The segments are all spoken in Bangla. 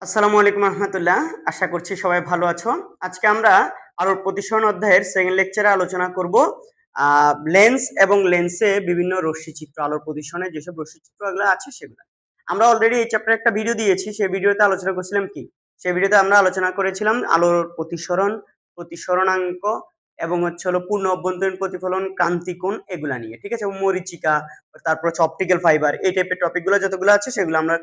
আসসালামু আলাইকুম রহমতুল্লাহ। আশা করছি সবাই ভালো আছো। আজকে আমরা আলোর প্রতিসরণ অধ্যায়ের সেকেন্ড লেকচারে আলোচনা করব লেন্স এবং লেন্সে বিভিন্ন রশ্মিচিত্র, আলোর প্রতিসরণে যেসব রশ্মিচিত্রগুলো আছে সেগুলো। আমরা অলরেডি এই চ্যাপ্টারে একটা ভিডিও দিয়েছি। সেই ভিডিওতে আলোচনা করছিলাম কি? সেই ভিডিওতে আমরা আলোচনা করেছিলাম আলোর প্রতিসরণ, প্রতিসরণাঙ্ক এবং হলো পূর্ণ অভ্যন্তরীণ প্রতিফলন, ক্রান্তিকোণ এগুলা নিয়ে। ঠিক আছে? মরীচিকা, তারপর হচ্ছে অপটিক্যাল ফাইবার, এই টাইপের টপিকগুলো যতগুলো আছে সেগুলো আমরা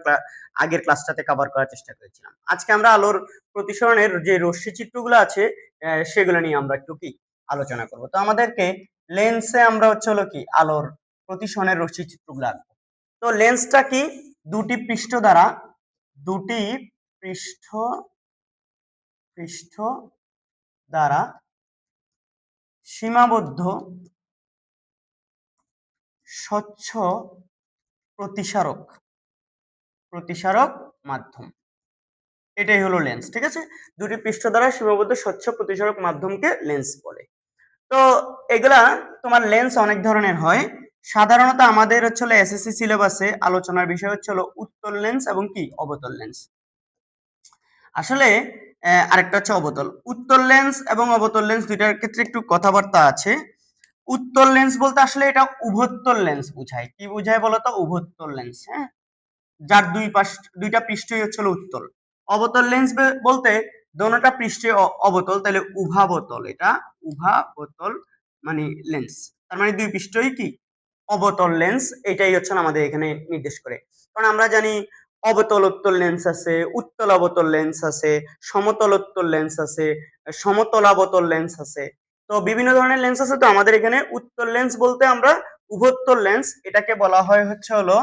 আগের ক্লাসটাতে কভার করার চেষ্টা করেছিলাম। আজকে আমরা আলোর প্রতিসরণের যে রশ্মি চিত্রগুলো আছে সেগুলো নিয়ে আমরা একটু কি আলোচনা করব। তো আমাদেরকে লেন্সে আমরা হলো কি আলোর প্রতিসরণের রশ্মি চিত্রগুলো আঁকবো। তো লেন্সটা কি? দুটি পৃষ্ঠ দ্বারা দুটি পৃষ্ঠ পৃষ্ঠ দ্বারা সীমাবদ্ধ স্বচ্ছ প্রতিসারক প্রতিসারক মাধ্যম, এটাই হলো লেন্স। ঠিক আছে? দুটি পৃষ্ঠ দ্বারা সীমাবদ্ধ স্বচ্ছ প্রতিসারক মাধ্যমকে লেন্স বলে। তো এগুলা তোমার লেন্স অনেক ধরনের হয়। সাধারণত আমাদের হলো এসএসসি সিলেবাসে আলোচনার বিষয় হলো উত্তল লেন্স এবং কি অবতল লেন্স। আসলে আরেকটা হচ্ছে অবতল। উত্তল লেন্স এবং অবতল লেন্স দুইটার ক্ষেত্রে একটু কথাবার্তা আছে। উত্তল লেন্স বলতে আসলে এটা উভত্তল লেন্স বোঝায়। কি বোঝায় বলতো? উভত্তল লেন্স, হ্যাঁ, যার দুইটা পৃষ্ঠই হলো উত্তল। অবতল লেন্স বলতে দোনোটা পৃষ্ঠে অবতল, তাহলে উভাবতল। এটা উভাবতল মানে লেন্স, তার মানে দুই পৃষ্ঠই কি অবতল লেন্স। এটাই হচ্ছে আমাদের এখানে নির্দেশ করে। কারণ আমরা জানি অবতল উত্তল লেন্স আছে, উত্তল অবতল লেন্স আছে, সমতল উত্তল লেন্স আছে, সমতল অবতল লেন্স আছে। তো বিভিন্ন ধরনের লেন্স আছে। তো আমাদের এখানে উত্তল লেন্স বলতে আমরা উভত্তল লেন্স, এটাকে বলা হয় হলো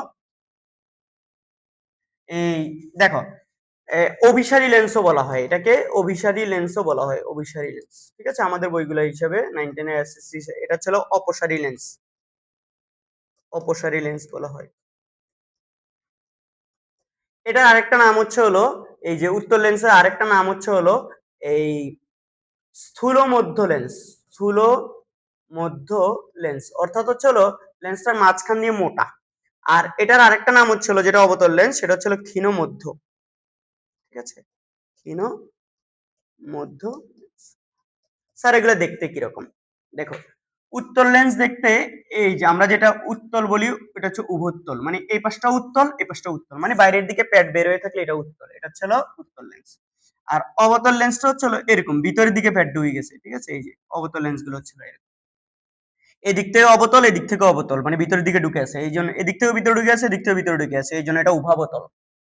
এই দেখো, অভিসারী লেন্সও বলা হয়, এটাকে অভিসারী লেন্সও বলা হয়, অভিসারী লেন্স। ঠিক আছে? আমাদের বইগুলো হিসাবে 9-10 এর এসএসসি এটা ছিল অপসারী লেন্স, অপসারী লেন্স বলা হয়। এটার আরেকটা নাম হলো এই যে উত্তল লেন্সের আরেকটা নাম হলো এই স্থূল মধ্য লেন্স। স্থূল মধ্য লেন্স অর্থাৎ হলো লেন্সটার মাঝখান দিয়ে মোটা। আর এটার আরেকটা নাম হলো যেটা অবতল লেন্স, সেটা হলো ক্ষীণ মধ্য। ঠিক আছে? ক্ষীণ মধ্য। স্যার এগুলো দেখতে কিরকম? দেখো, উত্তল লেন্স দেখতে এই যে আমরা যেটা উত্তল বলি এটা হচ্ছে উভোত্তল, মানে এই পাশটা উত্তল এই পাশটা উত্তল, মানে বাইরের দিকে প্যাড বের হয়ে থাকলে এটা উত্তল, এটা হচ্ছে উত্তল লেন্স। আর অবতল লেন্সটা হচ্ছে এরকম ভিতরের দিকে প্যাড ঢুকে গেছে। ঠিক আছে? এই যে অবতল লেন্স গুলো হচ্ছে এরকম, এদিক থেকে অবতল এদিক থেকে অবতল, মানে ভিতরের দিকে ঢুকে আছে, এই জন্য এদিক থেকে ভিতরে ঢুকে আছে এদিক থেকে ভিতরে ঢুকে আছে, এই জন্য এটা উভাবতল।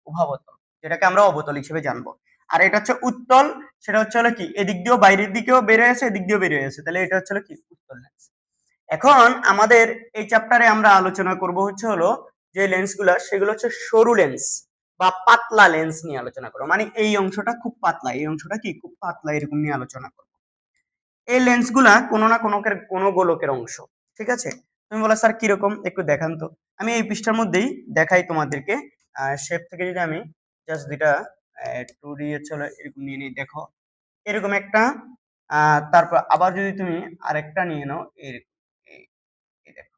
উভাবতল, যেটাকে আমরা অবতল হিসেবে জানবো। আর এটা হচ্ছে উত্তল, সেটা হলো কি এদিক দিয়েও বাইরের দিকেও বের হয়ে আছে এদিক দিয়েও বের হয়ে আছে, তাহলে এটা হলো কি উত্তল লেন্স। এখন আমাদের এই চ্যাপ্টারে আমরা আলোচনা করব হলো যে লেন্স গুলা সেগুলো হচ্ছে সরু লেন্স বা পাতলা লেন্স নিয়ে আলোচনা করবো। মানে এই অংশটা খুব পাতলা, এই অংশটা কি খুব পাতলা, এরকম নিয়ে আলোচনা করবো। এই লেন্স গুলা কোনো না কোনো গোলকের অংশ। ঠিক আছে? তুমি বলো স্যার কিরকম, একটু দেখান তো। আমি এই পৃষ্ঠার মধ্যেই দেখাই তোমাদেরকে। শেপ থেকে যদি আমি জাস্ট দুইটা 2D চলো এরকম নিয়ে নিই, দেখো এরকম একটা। তারপর আবার যদি তুমি আরেকটা নিয়ে নাও এরকম, এই এই দেখো,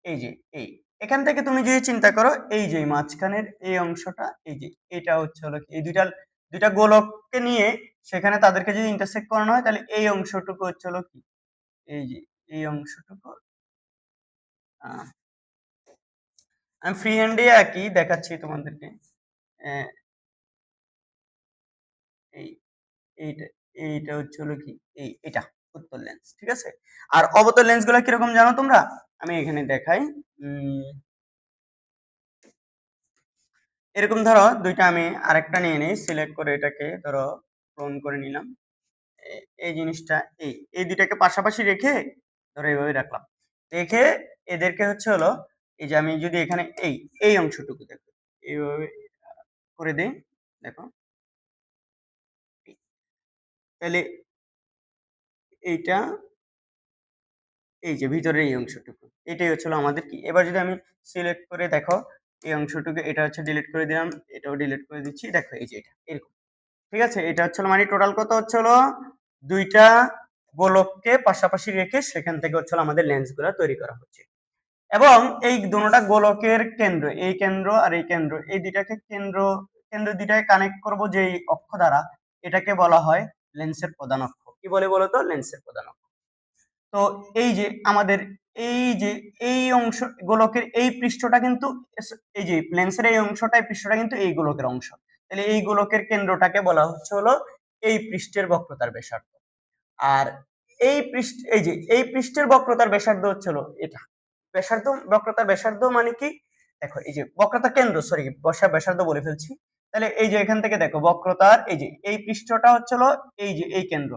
এই যে এই এখান থেকে তুমি যদি চিন্তা করো, এই যে মাঝখানের এই অংশটা, এই যে এটা হলো কি, এই দুইটা দুইটা গোলককে নিয়ে সেখানে তাদেরকে যদি ইন্টারসেক্ট করানো হয় তাহলে এই অংশটুকু হলো কি, এই যে এই অংশটুকু। আহ, আমি ফ্রি হ্যান্ডে আঁকি, দেখাচ্ছি তোমাদেরকে। আহ, এই এইটা এইটা হলো কি, এটা উত্তল লেন্স। ঠিক আছে? আর অবতল লেন্স গুলা কিরকম জানো তোমরা? আমি এখানে দেখাই। এরকম ধরো দুইটা, আমি আরেকটা নিয়ে নিই, সিলেক্ট করে এটাকে ধরো ক্লোন করে নিলাম। এই জিনিসটা এই এই দুইটাকে পাশাপাশি রেখে ধরো এইভাবে রাখলাম। রেখে এদেরকে হলো এই যে আমি যদি এখানে এই এই অংশটুকু দেখো এইভাবে করে দিই, দেখো তাহলে এইটা, এই যে ভিতরের এই অংশটুকু, এটাই হচ্ছিল আমাদের কি। এবার যদি আমি সিলেক্ট করে দেখো এই অংশটুকু, এটা হচ্ছে ডিলিট করে দিলাম, এটাও ডিলিট করে দিচ্ছি, দেখো এই যে এটা এরকম। ঠিক আছে? এটা হচ্ছিল মানে টোটাল কত হচ্ছিল, দুইটা গোলককে পাশাপাশি রেখে সেখান থেকে হচ্ছিল আমাদের লেন্স গুলা তৈরি করা হচ্ছে। এবং এই দুটোটা গোলকের কেন্দ্র, এই কেন্দ্র আর এই কেন্দ্র, এই দুটাকে কেন্দ্র কেন্দ্র দুটাকে কানেক্ট করব যে অক্ষ দ্বারা, এটাকে বলা হয় লেন্সের প্রধান অক্ষ। কি বলে বলতো? লেন্সের প্রধান অক্ষ। তো এই যে আমাদের এই যে এই অংশ গোলকের এই পৃষ্ঠটা কিন্তু, এই যে লেন্সের এই অংশটা, এই পৃষ্ঠটা কিন্তু এই গোলকের অংশ। তাহলে এই গোলকের কেন্দ্রটাকে বলা হচ্ছে হলো এই পৃষ্ঠের বক্রতার ব্যাসার্ধ। আর এই পৃষ্ঠ, এই যে এই পৃষ্ঠের বক্রতার ব্যাসার্ধ হচ্ছে হলো এটা। ব্যাসার্ধ, বক্রতার ব্যাসার্ধ মানে কি? দেখো এই যে বক্রতার কেন্দ্র, সরি ব্যাসার্ধ বলে ফেলছি। তাহলে এই যে এখান থেকে দেখো বক্রতার এই যে এই পৃষ্ঠটা হচ্ছে হলো এই যে এই কেন্দ্র,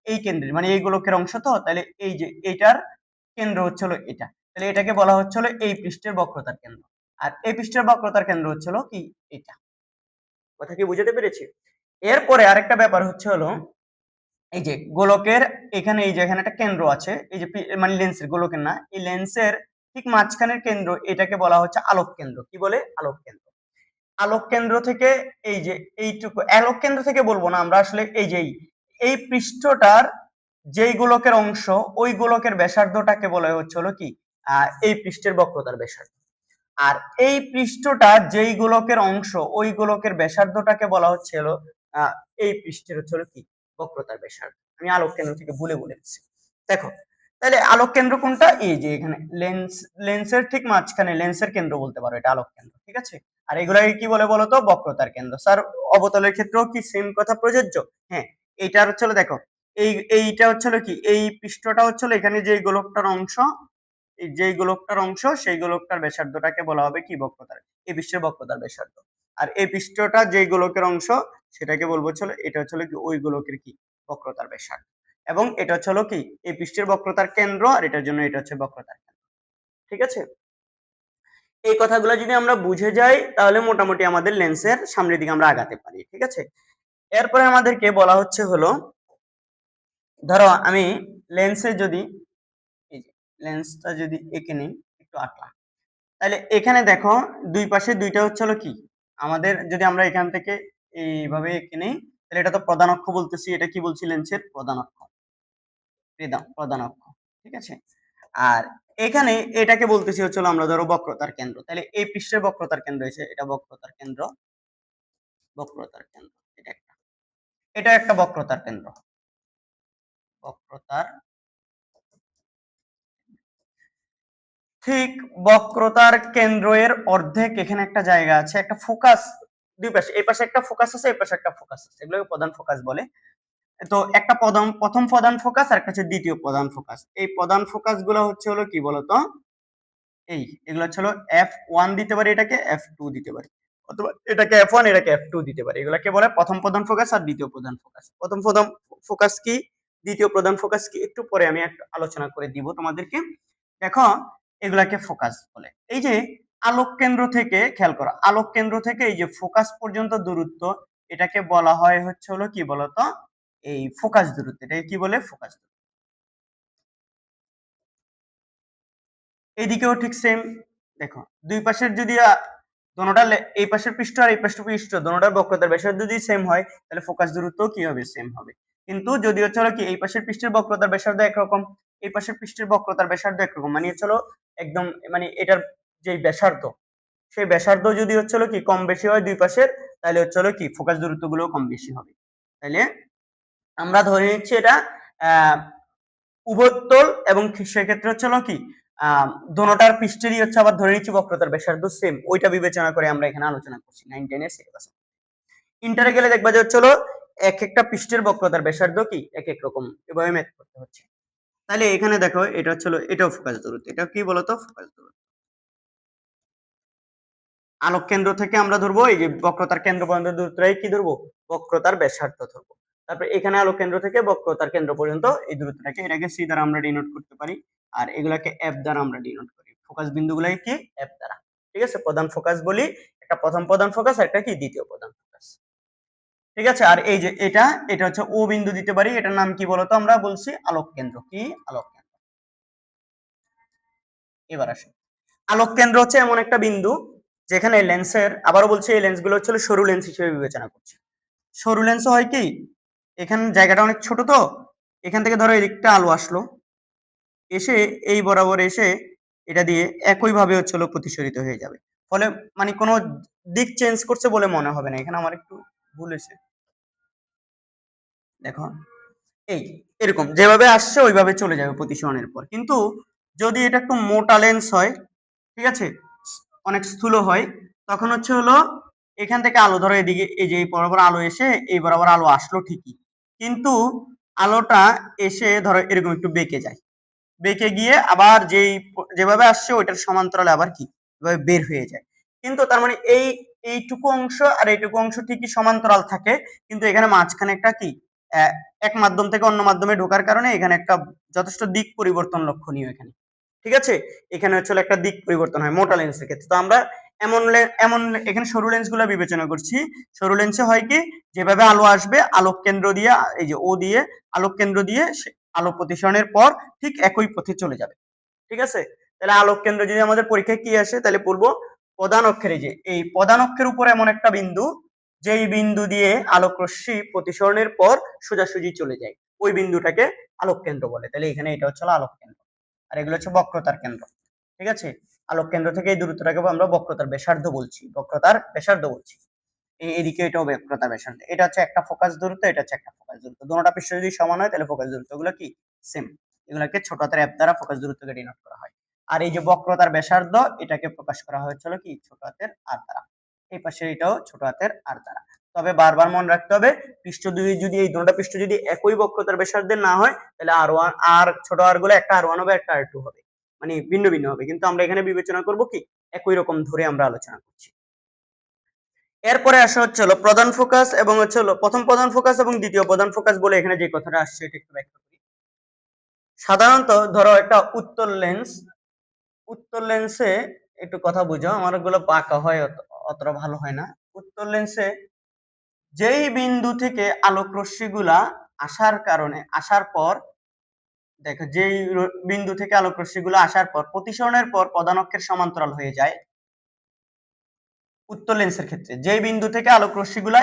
এই কেন্দ্রের মানে এই গোলকের অংশ। তো তাহলে এই যে এইটার কেন্দ্র হচ্ছে হলো এটা। তাহলে এটাকে বলা হচ্ছে হলো এই পৃষ্ঠের বক্রতার কেন্দ্র। আর এই পৃষ্ঠের বক্রতার কেন্দ্র হচ্ছে হলো কি এটা। কথা কি বুঝতে পেরেছি? এরপরে আরেকটা ব্যাপার হচ্ছে হলো এই যে গোলকের এখানে, এই যে এখানে একটা কেন্দ্র আছে, এই যে মানে লেন্সের, গোলকের না, এই লেন্সের ঠিক মাঝখানের কেন্দ্র, এটাকে বলা হচ্ছে আলোক কেন্দ্র। কি বলে? আলোক কেন্দ্র। আলোক কেন্দ্র থেকে এই যে এইটুকু, আলোক কেন্দ্র থেকে বলবো না আমরা, আসলে এই যে এই পৃষ্ঠটার যেই গোলকের অংশ, ওই গোলকের ব্যাসার্ধটাকে বলা হচ্ছে হলো কি এই পৃষ্ঠের বক্রতার ব্যাসার্ধ। আর এই পৃষ্ঠটা যেই গোলকের অংশ, ওই গোলকের ব্যাসার্ধটাকে বলা হচ্ছে হলো এই পৃষ্ঠের হচ্ছে হলো কি বক্রতার ব্যাসার্ধ। আমি আলোক কেন্দ্র থেকে ভুলে বলেছি। দেখো তাহলে আলোক কেন্দ্র কোনটা? এই যে এখানে লেন্সের ঠিক মাঝখানে, লেন্সের কেন্দ্র বলতে পারো, এটা আলোক কেন্দ্র। ঠিক আছে? আর এগুলাকে কি বলে বলতো? বক্রতার কেন্দ্র। স্যার অবতলের ক্ষেত্রেও কি সেম কথা প্রযোজ্য? হ্যাঁ, এইটার হচ্ছে দেখো এইটা হচ্ছে কি এই পৃষ্ঠটা হচ্ছে এখানে যে গোলকটার অংশ, যেই গোলকটার অংশ, সেই গোলকটার ব্যাসার্ধটাকে বলা হবে কি বক্রতার, এই পৃষ্ঠের বক্রতার ব্যাসার্ধ। আর এই পৃষ্ঠটা যেই গোলকের অংশ, সেটাকে বলবো হলো এটা হচ্ছে কি ওই গোলকের কি বক্রতার ব্যাসার্ধ। এবং এটা হচ্ছে হলো কি এই পৃষ্ঠের বক্রতার কেন্দ্র, আর এটার জন্য এটা হচ্ছে বক্রতার কেন্দ্র। ঠিক আছে? এই কথাগুলো যদি আমরা বুঝে যাই, তাহলে মোটামুটি আমাদের লেন্সের সামনের দিকে আমরা আগাতে পারি। ঠিক আছে? এরপরে আমাদেরকে বলা হচ্ছে হলো, ধরো আমি লেন্সে যদি, এই যে লেন্সটা যদি এঁকে নিই, একটু আঁকলাম, তাহলে এখানে দেখো দুই পাশে দুইটা হচ্ছে হলো কি আমাদের, যদি আমরা এখান থেকে এইভাবে এঁকে নিই, তাহলে এটা তো প্রধান অক্ষ বলতেছি, এটা কি বলছি? লেন্সের প্রধান অক্ষ, প্রধান অক্ষ। ঠিক আছে? আর এখানে এটাকে বলতেছি হচ্ছে আমরা ধরো বক্রতার কেন্দ্র। তাহলে এই পৃষ্ঠের বক্রতার কেন্দ্র হচ্ছে এটা বক্রতার কেন্দ্র, বক্রতার কেন্দ্র এটা একটা, এটা একটা বক্রতার কেন্দ্র, বক্রতার। ঠিক বক্রতার কেন্দ্রের অর্ধেক এখানে একটা জায়গা আছে, একটা ফোকাস, দুই পাশে, এই পাশে একটা ফোকাস আছে, এই পাশে একটা ফোকাস আছে, এগুলোকে প্রধান ফোকাস বলে। তো একটা প্রথম প্রধান ফোকাস আর একটা হচ্ছে দ্বিতীয় প্রধান ফোকাস। এই প্রধান ফোকাস গুলো হচ্ছে হলো কি বলতো, এগুলো হচ্ছে হলো F1 দিতে পারি, এটাকে F2 দিতে পারি, অথবা এটাকে F1 এটাকে F2 দিতে পারি। এগুলাকে বলে প্রথম প্রধান ফোকাস আর দ্বিতীয় প্রধান ফোকাস। প্রথম প্রধান ফোকাস কি, দ্বিতীয় প্রধান ফোকাস কি, একটু পরে আমি একটু আলোচনা করে দিব তোমাদেরকে। দেখো এগুলাকে ফোকাস বলে। এই যে আলোক কেন্দ্র থেকে, খেয়াল করো, আলোক কেন্দ্র থেকে এই যে ফোকাস পর্যন্ত দূরত্ব, এটাকে বলা হয় হচ্ছে হলো কি বলতো, এই ফোকাস দূরত্ব। এটাকে কি বলে? ফোকাস দূরত্ব। এইদিকেও ঠিক সেম। দেখো দুই পাশের যদি দোনোটা, এই পাশের পৃষ্ঠ আর এই পাশের পৃষ্ঠ দোনোটার বক্রতার ব্যাসার্ধ যদি সেম হয়, তাহলে ফোকাস দূরত্ব কি হবে? সেম হবে। কিন্তু যদি হচ্ছে হলো কি এই পাশের পৃষ্ঠের বক্রতার ব্যাসার্ধ একরকম, এই পাশের পৃষ্ঠের বক্রতার ব্যাসার্ধ একরকম, মানে হচ্ছে হলো একদম, মানে এটার যে ব্যাসার্ধ, সেই ব্যাসার্ধ যদি হচ্ছে হলো কি কম বেশি হয় দুই পাশের, তাহলে হচ্ছে হলো কি ফোকাস দূরত্ব গুলো কম বেশি হবে। তাহলে আমরা ধরে নিচ্ছি এটা আহ উভয়তল, এবং সেক্ষেত্রে হচ্ছে হলো কি দোনোটার পৃষ্ঠেরই হচ্ছে আবার ধরে নিচ্ছি বক্রতার ব্যাসার্ধ সেম, ওইটা বিবেচনা করে আমরা এখানে আলোচনা করছি 9 10 এর সিলেবাস। ইন্টারে গেলে দেখবা যে হচ্ছে হলো এক একটা পৃষ্ঠের বক্রতার ব্যাসার্ধ কি এক এক রকম, এভাবে ম্যাথ করতে হচ্ছে। তাহলে এখানে দেখো এটা হচ্ছে হলো, এটাও ফোকাস দূরত্ব, এটা কি বলতো? ফোকাস দূরত্ব। আলোক কেন্দ্র থেকে আমরা ধরবো এই যে বক্রতার কেন্দ্র পর্যন্ত দূরত্বটাই কি ধরবো? বক্রতার ব্যাসার্ধ ধরবো। তারপর এখানে আলোক কেন্দ্র থেকে বক্রতার কেন্দ্র পর্যন্ত এই দূরত্বটাকে, এটাকে সি দ্বারা আমরা ডিনোট করতে পারি, আর এগুলাকে এফ দ্বারা আমরা ডিনোট করি। ফোকাস বিন্দুগুলাই কি এফ দ্বারা। ঠিক আছে? প্রধান ফোকাস বলি, একটা প্রথম প্রধান ফোকাস আর একটা কি দ্বিতীয় প্রধান ফোকাস। ঠিক আছে? আর এই যে এটা, এটা হচ্ছে ও বিন্দু দিতে পারি, এটার নাম কি বলতো? আমরা বলছি আলোক কেন্দ্র। কি? আলোক কেন্দ্র। এবার আসে, আলোক কেন্দ্র হচ্ছে এমন একটা বিন্দু যেখানে লেন্সের, আবারও বলছি এই লেন্সগুলো হচ্ছে সরু লেন্স হিসেবে বিবেচনা করছি। সরু লেন্স হয় কি, এখানে জায়গাটা অনেক ছোট, তো এখান থেকে ধরো এদিকটা আলো আসলো, এসে এই বরাবর এসে এটা দিয়ে একই ভাবে হচ্ছে হলো প্রতিসরিত হয়ে যাবে। ফলে মানে কোনো দিক চেঞ্জ করছে বলে মনে হবে না। এখানে আমার একটু ভুল হয়েছে। দেখো এই এরকম যেভাবে আসছে ওইভাবে চলে যাবে প্রতিসরণের পর। কিন্তু যদি এটা একটু মোটা লেন্স হয়, ঠিক আছে, অনেক স্থূল হয়, তখন হচ্ছে হলো এখান থেকে আলো ধরো এদিকে এই যে এই বরাবর আলো এসে এই বরাবর আলো আসলো ঠিকই, কিন্তু আলোটা এসে ধরো এরকম একটু বেঁকে যায়, বেঁকে গিয়ে আবার যেভাবে আসছে ওইটার সমান্তরালে আবার কি এভাবে বের হয়ে যায়। কিন্তু তার মানে এইটুকু অংশ আর এইটুকু অংশ ঠিকই সমান্তরাল থাকে, কিন্তু এখানে মাঝখানে একটা কি এক মাধ্যম থেকে অন্য মাধ্যমে ঢোকার কারণে এখানে একটা যথেষ্ট দিক পরিবর্তন লক্ষণীয় এখানে। ঠিক আছে, এখানে হচ্ছে একটা দিক পরিবর্তন হয় মোটা লেন্সের ক্ষেত্রে। তো আমরা এমন এখানে সরু লেন্স গুলো বিবেচনা করছি। সরু লেন্সে হয় কি, যেভাবে আলো আসবে আলোক কেন্দ্র দিয়ে এই যে ও দিয়ে আলোক কেন্দ্র দিয়ে আলো প্রতিসরণের পর ঠিক একই পথে চলে যাবে। ঠিক আছে, তাহলে আলোক কেন্দ্র যদি আমাদের পরীক্ষায় কি আসে তাহলে পড়বো প্রধান অক্ষের, এই যে এই প্রধান অক্ষের উপর এমন একটা বিন্দু যেই বিন্দু দিয়ে আলোক রশ্মি প্রতিসরণের পর সোজাসুজি চলে যায়, ওই বিন্দুটাকে আলোক কেন্দ্র বলে। তাহলে এখানে এটা হচ্ছে আলোক কেন্দ্র, আর এগুলো হচ্ছে বক্রতার কেন্দ্র। ঠিক আছে, আলোক কেন্দ্র থেকে এই দূরত্বটাকে আমরা বক্রতার ব্যাসার্ধ বলছি, বক্রতার ব্যাসার্ধ বলছি। এইদিকে এটাও বক্রতার ব্যাসার্ধ। এটা হচ্ছে একটা ফোকাস দূরত্ব, এটা হচ্ছে একটা ফোকাস দূরত্ব। দুটোটা পৃষ্ঠ যদি সমান হয় তাহলে ফোকাস দূরত্ব গুলো কি সেম। এগুলোকে ছোট হাতের অ্যাপ দ্বারা ফোকাস দূরত্বকে ডিনোট করা হয়। আর এই যে বক্রতার ব্যাসার্ধ এটাকে প্রকাশ করা হয়েছিল কি ছোট হাতের আর দ্বারা। এই পাশে এটাও ছোট হাতের আর দ্বারা। তবে বারবার মনে রাখতে হবে, পৃষ্ঠ দুই যদি এই দুটো পৃষ্ঠ যদি একই বক্রতার ব্যাসার্ধের না হয় তাহলে আর1 আর ছোট আর গুলো একটা আর1 হবে একটা আর2 হবে, মানে ভিন্ন ভিন্ন হবে। কিন্তু আমরা এখানে বিবেচনা করব কি একই রকম ধরে আমরা আলোচনা করছি। এরপরে আসা হচ্ছে হলো প্রধান ফোকাস এবং হচ্ছে হলো প্রথম প্রধান ফোকাস এবং দ্বিতীয় প্রধান ফোকাস বলে এখানে যে কথাটা আসছে এটা একটু ব্যাখ্যা করি। সাধারণত ধরো একটা উত্তর লেন্সে একটু কথা বুঝো, আমার গুলো বাঁকা হয় অতটা ভালো হয় না। উত্তর লেন্সে যেই বিন্দু থেকে আলোক রশ্মিগুলা আসার পর দেখো যেই বিন্দু থেকে আলোক রশ্মিগুলো আসার পর প্রতিসরণের পর প্রধান অক্ষের সমান্তরাল হয়ে যায়, উত্তর লেন্সের ক্ষেত্রে যেই বিন্দু থেকে আলোক রশ্মিগুলা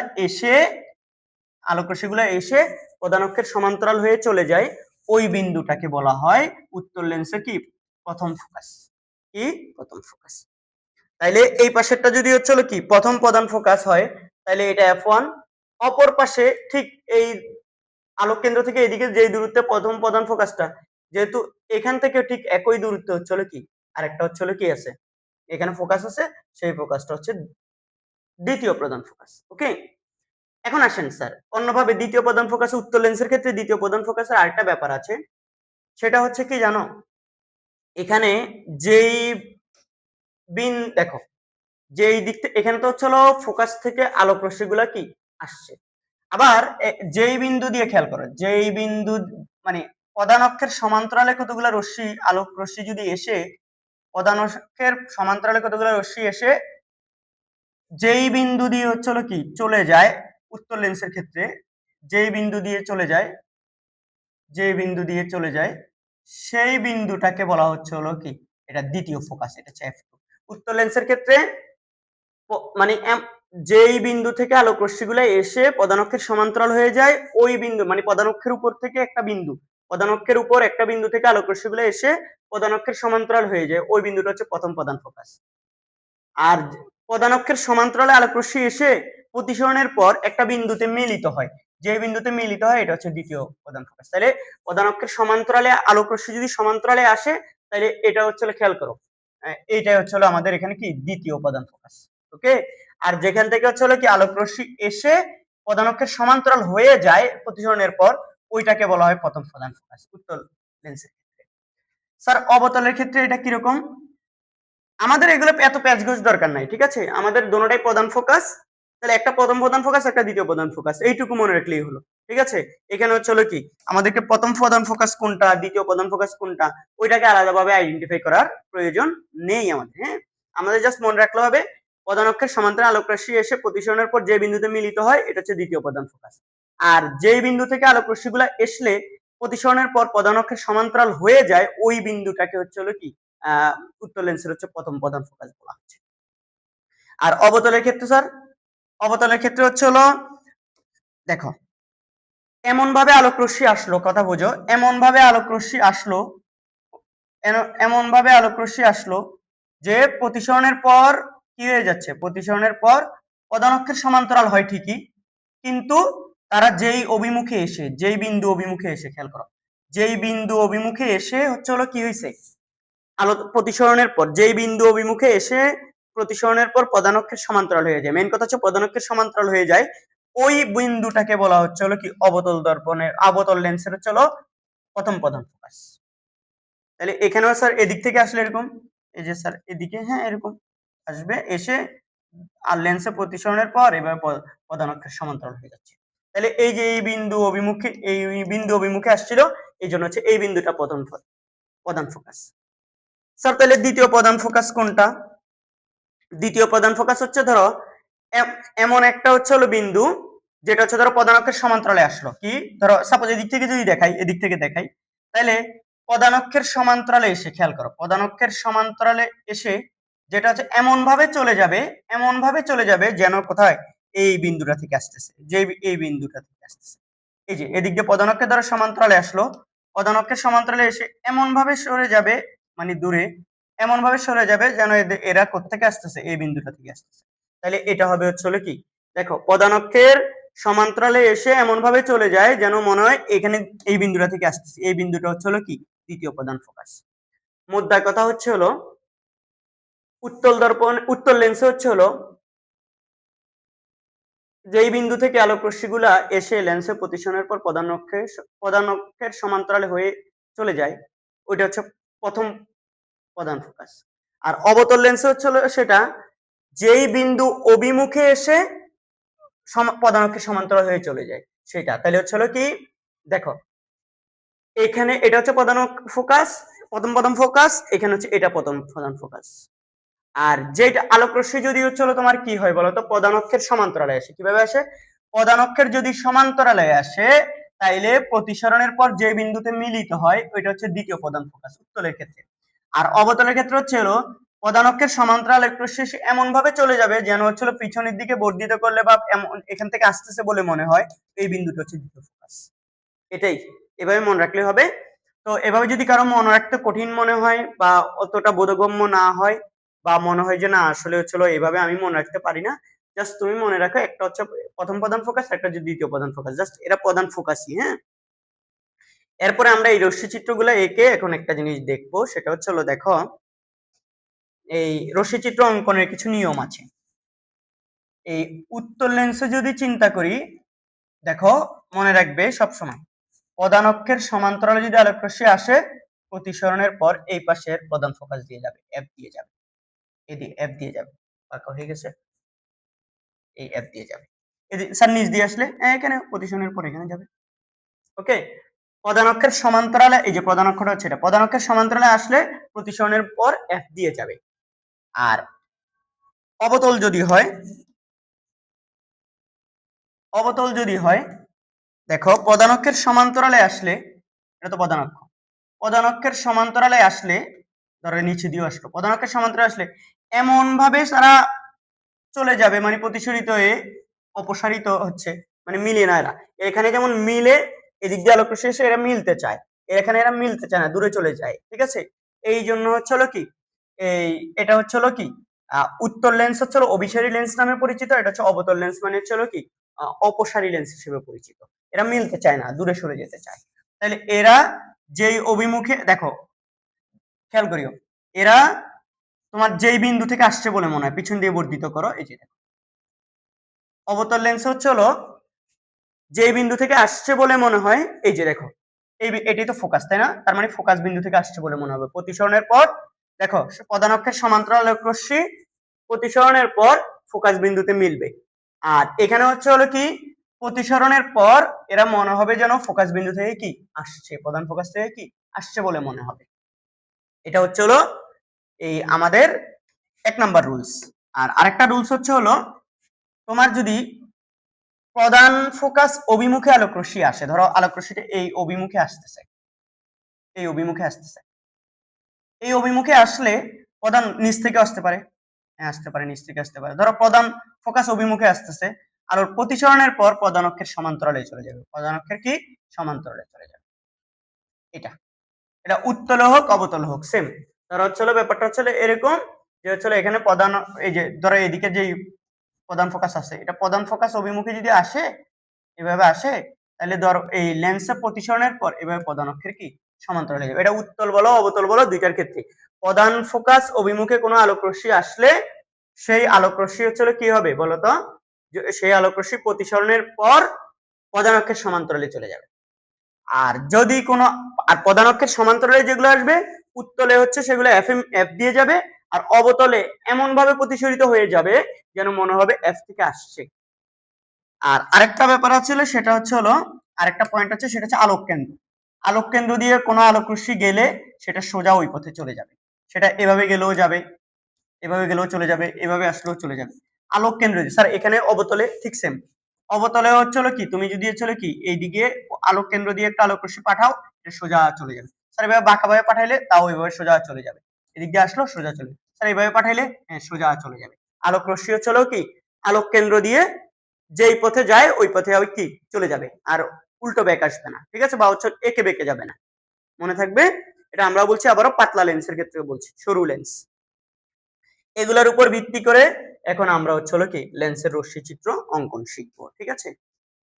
এসে প্রধান অক্ষের সমান্তরাল হয়ে চলে যায়, ওই বিন্দুটাকে বলা হয় উত্তর লেন্সের কি প্রথম ফোকাস। কি প্রথম ফোকাস। তাইলে এই পাশেরটা যদি হচ্ছে কি প্রথম প্রধান ফোকাস হয় তাহলে এটা f1, অপর পাশে ঠিক এই আলোক কেন্দ্র থেকে এদিকে যে দূরত্বে প্রথম প্রধান ফোকাসটা, যেহেতু এখান থেকে ঠিক একই দূরত্ব হচ্ছে কি আরেকটা হচ্ছে কি আছে এখানে ফোকাস আছে, সেই ফোকাসটা হচ্ছে দ্বিতীয় প্রধান ফোকাস। ওকে, এখন আসেন স্যার অন্যভাবে দ্বিতীয় প্রধান ফোকাস উত্তর লেন্সের ক্ষেত্রে দ্বিতীয় প্রধান ফোকাসের আরেকটা ব্যাপার আছে, সেটা হচ্ছে কি জানো, এখানে যেই দেখো যেই দিক থেকে এখানে তো হচ্ছে ফোকাস থেকে আলোক রশ্মিগুলা কি আসছে, আবার যেই বিন্দু দিয়ে খেয়াল করো যেই বিন্দু মানে প্রধান অক্ষের সমান্তরালে কতগুলা রশ্মি আলোক রশ্মি যদি এসে প্রধান অক্ষের সমান্তরালে কতগুলা রশ্মি এসে যেই বিন্দু দিয়ে হচ্ছে কি চলে যায় উত্তর লেন্সের ক্ষেত্রে, যেই বিন্দু দিয়ে চলে যায় সেই বিন্দুটাকে বলা হচ্ছে কি এটা দ্বিতীয় ফোকাস, এটা হচ্ছে f2। উত্তর লেন্সের ক্ষেত্রে মানে যেই বিন্দু থেকে আলোক রশ্মিগুলো এসে প্রধান অক্ষের সমান্তরাল হয়ে যায় ওই বিন্দু, মানে প্রধান অক্ষের উপর থেকে একটা বিন্দু, প্রধান অক্ষের উপর একটা বিন্দু থেকে আলোক রশ্মিগুলো এসে প্রধান অক্ষের সমান্তরাল হয়ে যায়, ওই বিন্দুটা হচ্ছে প্রথম প্রধান ফোকাস। আর প্রধান অক্ষের সমান্তরালে আলোক রশ্মি এসে প্রতিসরণের পর একটা বিন্দুতে মিলিত হয়, যে বিন্দুতে মিলিত হয় এটা হচ্ছে দ্বিতীয় প্রধান ফোকাস। তাহলে প্রধান অক্ষের সমান্তরালে আলোক রশ্মি যদি সমান্তরালে আসে তাহলে এটা হচ্ছে খেয়াল করো এইটাই হচ্ছে আমাদের এখানে কি দ্বিতীয় প্রধান ফোকাস। ওকে, আর যেখান থেকে হচ্ছে কি আলোক রশ্মি এসে প্রধান অক্ষের সমান্তরাল হয়ে যায় প্রতিসরণের পর ওইটাকে বলা হয় প্রথম প্রধান ফোকাস উত্তর লেন্সের ক্ষেত্রে। স্যার অবতলের ক্ষেত্রে এটা কিরকম? আমাদের এগুলো এত প্যাচগোছ দরকার নাই, ঠিক আছে, আমাদের দোনোটাই প্রধান ফোকাস, তাহলে একটা প্রথম প্রধান ফোকাস একটা দ্বিতীয় প্রধান ফোকাস, এইটুকু মনে রাখলেই হলো। ঠিক আছে, এখানে হচ্ছে কি আমাদেরকে প্রথম প্রধান ফোকাস কোনটা দ্বিতীয় প্রধান ফোকাস কোনটা ওইটাকে আলাদাভাবে আইডেন্টিফাই করার প্রয়োজন নেই আমাদের। হ্যাঁ, আমাদের জাস্ট মনে রাখলে হবে প্রধান অক্ষের সমান্তরাল আলোক রশ্মি এসে প্রতিসরণের পর যে বিন্দুতে মিলিত হয় এটা হচ্ছে দ্বিতীয় প্রধান ফোকাস, আর যে বিন্দু থেকে আলোক রশ্মিগুলো আসলে প্রতিসরণের পর প্রধান অক্ষের সমান্তরাল হয়ে যায় ওই বিন্দুটাকে হচ্ছে কি উত্তর লেন্সের হচ্ছে প্রথম প্রধান ফোকাস বলা হচ্ছে। আর অবতলের ক্ষেত্রে স্যার, অবতলের ক্ষেত্রে হচ্ছে দেখো এমন ভাবে আলোক রশ্মি আসলো, কথা বোঝো, এমন ভাবে আলোক রশ্মি আসলো এমন ভাবে আলোক রশ্মি আসলো যে প্রতিসরণের পর কি হয়ে যাচ্ছে, প্রতিসরণের পর প্রধান অক্ষের সমান্তরাল হয় ঠিকই, কিন্তু তারা যেই অভিমুখে এসে, যেই বিন্দু অভিমুখে এসে, খেয়াল করো, যেই বিন্দু অভিমুখে এসে হচ্ছে হলো কি হয়েছে, আলো প্রতিসরণের পর যেই বিন্দু অভিমুখে এসে প্রতিসরণের পর প্রধান অক্ষের সমান্তরাল হয়ে যায়, মেইন কথা হচ্ছে প্রধান অক্ষের সমান্তরাল হয়ে যায়, ওই বিন্দুটাকে বলা হচ্ছে হলো কি অবতল দর্পণের, অবতল লেন্সের হচ্ছে হলো প্রথম প্রধান ফোকাস। তাহলে এখানেও স্যার এদিক থেকে আসলে এরকম, এই যে স্যার এদিকে, হ্যাঁ এরকম আসবে, এসে আর লেন্সে প্রতিসরণের পর এবার প্রধান অক্ষের সমান্তরাল হয়ে যাচ্ছে। তাহলে এই যে এই বিন্দু অভিমুখে, এই বিন্দু অভিমুখে আসছিল, এই জন্য হচ্ছে এই বিন্দুটা প্রধান ফোকাস। স্যার তাহলে দ্বিতীয় প্রধান ফোকাস কোনটা? দ্বিতীয় প্রধান ফোকাস হচ্ছে ধরো এমন একটা হচ্ছে হলো বিন্দু যেটা হচ্ছে ধরো প্রধান অক্ষের সমান্তরালে আসলো, কি ধরো সাপোজ এদিক থেকে যদি দেখাই, এদিক থেকে দেখাই, তাহলে প্রধান অক্ষের সমান্তরালে এসে, খেয়াল করো, প্রধান অক্ষের সমান্তরালে এসে যেটা হচ্ছে এমন ভাবে চলে যাবে, এমন ভাবে চলে যাবে যেন কোথায় এই বিন্দুটা থেকে আসতেছে, যে এই বিন্দুটা থেকে আসতেছে, এই যে এদিক দিয়ে প্রধান অক্ষের দ্বারা সমান্তরালে আসলো, প্রধান অক্ষের সমান্তরালে এসে এমন ভাবে সরে যাবে, মানে দূরে এমন ভাবে সরে যাবে যেন এরা কোত্থেকে আসতেছে, এই বিন্দুটা থেকে আসতেছে। তাহলে এটা হবে হচ্ছে হলো কি, দেখো প্রধান অক্ষের সমান্তরালে এসে এমন ভাবে চলে যায় যেন মনে হয় এখানে এই বিন্দুটা থেকে আসতেছে, এই বিন্দুটা হচ্ছে হলো কি দ্বিতীয় প্রধান ফোকাস। মুদ্রার কথা হচ্ছে হলো উত্তল লেন্সে হচ্ছে হলো যেই বিন্দু থেকে আলোক রশ্মিগুলা এসে লেন্সে প্রতিসরণের পর প্রধান অক্ষের সমান্তরালে হয়ে চলে যায়, ওইটা হচ্ছে প্রথম প্রধান ফোকাস। আর অবতল লেন্সে হচ্ছে হলো সেটা যেই বিন্দু অভিমুখে এসে প্রধান অক্ষের সমান্তরাল হয়ে চলে যায় সেটা। তাহলে হচ্ছে হলো কি, দেখো এখানে এটা হচ্ছে প্রধান ফোকাস, প্রথম ফোকাস, এখানে হচ্ছে এটা প্রধান ফোকাস। আর যেটা আলোক রশ্মি যদি হচ্ছে হলো তোমার কি হয় বলতো, প্রধান অক্ষের সমান্তরালে আসে, কিভাবে আসে, প্রধান অক্ষের যদি সমান্তরালে আসে তাইলে প্রতিসরণের পর যে বিন্দুতে মিলিত হয় ওইটা হচ্ছে দ্বিতীয় প্রধান ফোকাস উত্তলের ক্ষেত্রে। আর অবতলের ক্ষেত্রে হচ্ছে হলো প্রধান অক্ষের সমান্তরাল আলোক রশ্মি এমন ভাবে চলে যাবে যেন হচ্ছে হলো পিছনের দিকে বর্ধিত করলে বা এখান থেকে আসতেছে বলে মনে হয়, এই বিন্দুটা হচ্ছে দ্বিতীয় ফোকাস। এটাই, এভাবে মনে রাখলে হবে। তো এভাবে যদি কারো মনে রাখতে কঠিন মনে হয় বা অতটা বোধগম্য না হয়, বা মনে হয় যে না আসলে হচ্ছে এভাবে আমি মনে রাখতে পারি না, জাস্ট তুমি মনে রাখো একটা হচ্ছে প্রথম প্রধান ফোকাস, একটা হচ্ছে দ্বিতীয় প্রধান ফোকাস, জাস্ট এরা প্রধান ফোকাসই, হ্যাঁ। এরপরে আমরা এই রশ্মি চিত্রগুলো এঁকে এখন একটা জিনিস দেখবো, সেটা হচ্ছে হলো দেখো এই রশ্মি চিত্র অঙ্কনের কিছু নিয়ম আছে। এই উত্তল লেন্সে যদি চিন্তা করি, দেখো মনে রাখবে সবসময় প্রধান অক্ষের সমান্তরালে যদি আলোক রশ্মি আসে প্রতিসরণের পর এই পাশের প্রধান ফোকাস দিয়ে যাবে, এফ দিয়ে যাবে, এফ দিয়ে যাবে, পাকা হয়ে গেছে, এই এফ দিয়ে যাবে, স্যার নিচ দিয়ে আসলে এখানে প্রতিসরণের পর এখানে যাবে, ওকে। প্রধান অক্ষের সমান্তরালে, এই যে প্রধান অক্ষরটা হচ্ছে এটা, প্রধান অক্ষের সমান্তরালে আসলে প্রতিসরণের পর এফ দিয়ে যাবে। আর অবতল যদি হয়, অবতল যদি হয়, দেখো প্রধান অক্ষের সমান্তরালে আসলে, এটা তো প্রধান অক্ষ, প্রধান অক্ষের সমান্তরালে আসলে, ধরো নিচে দিয়ে আসলো, প্রধান অক্ষের সমান্তরালে আসলে এমন ভাবে তারা চলে যাবে, মানে প্রতিসরিত হয়ে অপসারিত হচ্ছে, মানে মিলে না এরা, এখানে যেমন মিলে এদিক দিয়ে আলোক রশ্মি এসে এরা মিলতে চায়, এখানে এরা মিলতে চায় না, দূরে চলে যায়, ঠিক আছে। এই জন্য হচ্ছে হলো কি, এই এটা হচ্ছে হলো কি উত্তল লেন্স হচ্ছে হলো অভিসারী লেন্স নামে পরিচিত, এটা হচ্ছে অবতল লেন্স মানে হচ্ছে হলো কি অপসারী লেন্স হিসেবে পরিচিত। এরা মিলতে চায় না, দূরে সরে যেতে চায়। তাহলে এরা যেই অভিমুখে, দেখো খেয়াল করিও, এরা তোমার যেই বিন্দু থেকে আসছে বলে মনে হয়, পিছন দিয়ে বর্ধিত করো, এই যে দেখো অবতল লেন্স হচ্ছে হলো যে বিন্দু থেকে আসছে বলে মনে হয়, এই যে দেখো এটি তো ফোকাস, তাই না, তার মানে ফোকাস বিন্দু থেকে আসছে বলে মনে হবে। প্রতিসরণের পর দেখো প্রধান অক্ষের সমান্তরাল আলোক রশ্মি প্রতিসরণের পর ফোকাস বিন্দুতে মিলবে, আর এখানে হচ্ছে হলো কি প্রতিসরণের পর এরা মনে হবে যেন ফোকাস বিন্দু থেকে কি আসছে, প্রধান ফোকাস থেকে কি আসছে বলে মনে হবে। এটা হচ্ছে হলো এই আমাদের 1 নাম্বার রুলস। আর আরেকটা রুলস হচ্ছে হলো তোমার যদি প্রধান ফোকাস অভিমুখে আলোক রশ্মি আসে, ধরো আলোক রশ্মিটা এই অভিমুখে আসতেছে, এই অভিমুখে আসতেছে, এই অভিমুখে আসলে প্রধান নিচ থেকে আসতে পারে, হ্যাঁ আসতে পারে, নিচ থেকে আসতে পারে, ধরো প্রধান ফোকাস অভিমুখে আসতেছে, আর ওর প্রতিসরণের পর প্রধান অক্ষের সমান্তরালে চলে যাবে, প্রধান অক্ষের কি সমান্তরালে চলে যাবে, এটা এটা উত্তলে হোক অবতলে হোক সেম। ধরো হচ্ছিল ব্যাপারটা হচ্ছিল এরকম যে হচ্ছিল এখানে প্রধান, এই যে ধরো এদিকে যে প্রধান ফোকাস আছে, এটা প্রধান ফোকাস অভিমুখে যদি আসে, এভাবে আসে, তাহলে ধরো এই লেন্সের প্রতিসরণের পর এভাবে প্রধান অক্ষের কি সমান্তরাল হয়ে যাবে। এটা উত্তল বলো অবতল বলো দুইটার ক্ষেত্রে। প্রধান ফোকাস অভিমুখে কোনো আলোক রশ্মি আসলে সেই আলোক রশ্মি হচ্ছিল কি হবে বলতো, সেই আলোক রশ্মি প্রতিসরণের পর প্রধান অক্ষের সমান্তরালে চলে যাবে। আর যদি কোনো আর প্রধান অক্ষের সমান্তরালে যেগুলো আসবে উত্তলে হচ্ছে সেগুলো এফ দিয়ে যাবে, আর অবতলে এমন ভাবে প্রতিসরিত হয়ে যাবে যেন মনে হবে এফ থেকে আসছে। আর আরেকটা ব্যাপার আছে, সেটা হচ্ছে হলো আরেকটা পয়েন্ট আছে, সেটা হচ্ছে আলোক কেন্দ্র। আলোক কেন্দ্র দিয়ে কোনো আলোক রশ্মি গেলে সেটা সোজা ওই পথে চলে যাবে। সেটা এভাবে গেলেও যাবে, এভাবে গেলেও চলে যাবে, এভাবে আসলেও চলে যাবে। আলোক কেন্দ্র স্যার এখানে অবতলে ঠিক সেম। অবতলে হচ্ছিল কি, তুমি যদি হচ্ছিল কি এইদিকে আলোক কেন্দ্র দিয়ে একটা আলোক রশ্মি পাঠাও, এটা সোজা চলে যাবে। স্যার এভাবে বাঁকাভাবে পাঠাইলে তাও এভাবে সোজা চলে যাবে। এদিক দিয়ে আসলো সোজা চলে যাবে। স্যার এইভাবে পাঠাইলে হ্যাঁ সোজা চলে যাবে। আলোক রশ্মি হচ্ছিল কি আলোক কেন্দ্র দিয়ে যেই পথে যায় ওই পথে ওই কি চলে যাবে, আর উল্টো বেঁক আসবে না, ঠিক আছে, বা হচ্ছে একে বেঁকে যাবে না, মনে থাকবে। এটা আমরা বলছি আবারও পাতলা লেন্সের ক্ষেত্রে বলছি, সরু লেন্স। এগুলোর উপর ভিত্তি করে এখন আমরা হচ্ছে হলো কি লেন্সের রশ্মি চিত্র অঙ্কন শিখবো, ঠিক আছে।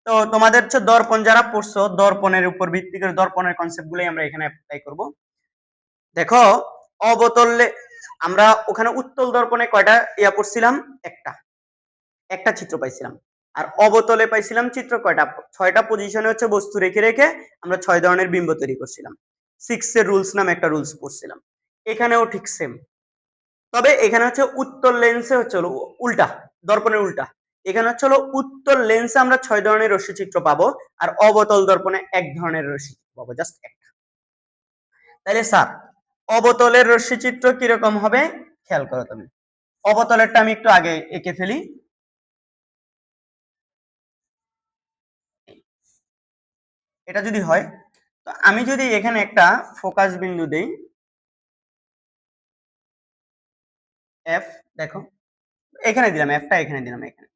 তো তোমাদের হচ্ছে দর্পণ যারা পড়ছো, দর্পণের উপর ভিত্তি করে দর্পণের কনসেপ্ট গুলোই আমরা এখানে অ্যাপ্লাই করব। দেখো অবতলে আমরা ওখানে উত্তল দর্পণে কয়টা ইয়া পড়ছিলাম, একটা চিত্র পাইছিলাম। আর অবতলে পাইছিলাম চিত্র কয়টা, 6টা পজিশনে হচ্ছে বস্তু রেখে রেখে আমরা 6 ধরনের বিম্ব তৈরি করছিলাম। 6 এর রুলস নামে একটা রুলস পড়ছিলাম। এখানেও ঠিক সেম, তবে এখানে হচ্ছে উত্তল লেন্সে হচ্ছে হলো উল্টা, দর্পণের উল্টা। এখানে হচ্ছে হলো উত্তল লেন্সে আমরা 6 ধরনের রশ্মি চিত্র পাবো, আর অবতল দর্পণে এক ধরনের রশ্মি চিত্র পাবো, জাস্ট একটা। তাহলে স্যার অবতলের রশ্মি চিত্র কিরকম হবে খেয়াল করো তুমি। অবতলেরটা আমি একটু আগে এঁকে ফেলি। এটা যদি হয়, তো আমি যদি এখানে একটা ফোকাস বিন্দু দেই এফ, দেখো এখানে দিলাম এফটা, এখানে দিলাম, এখানে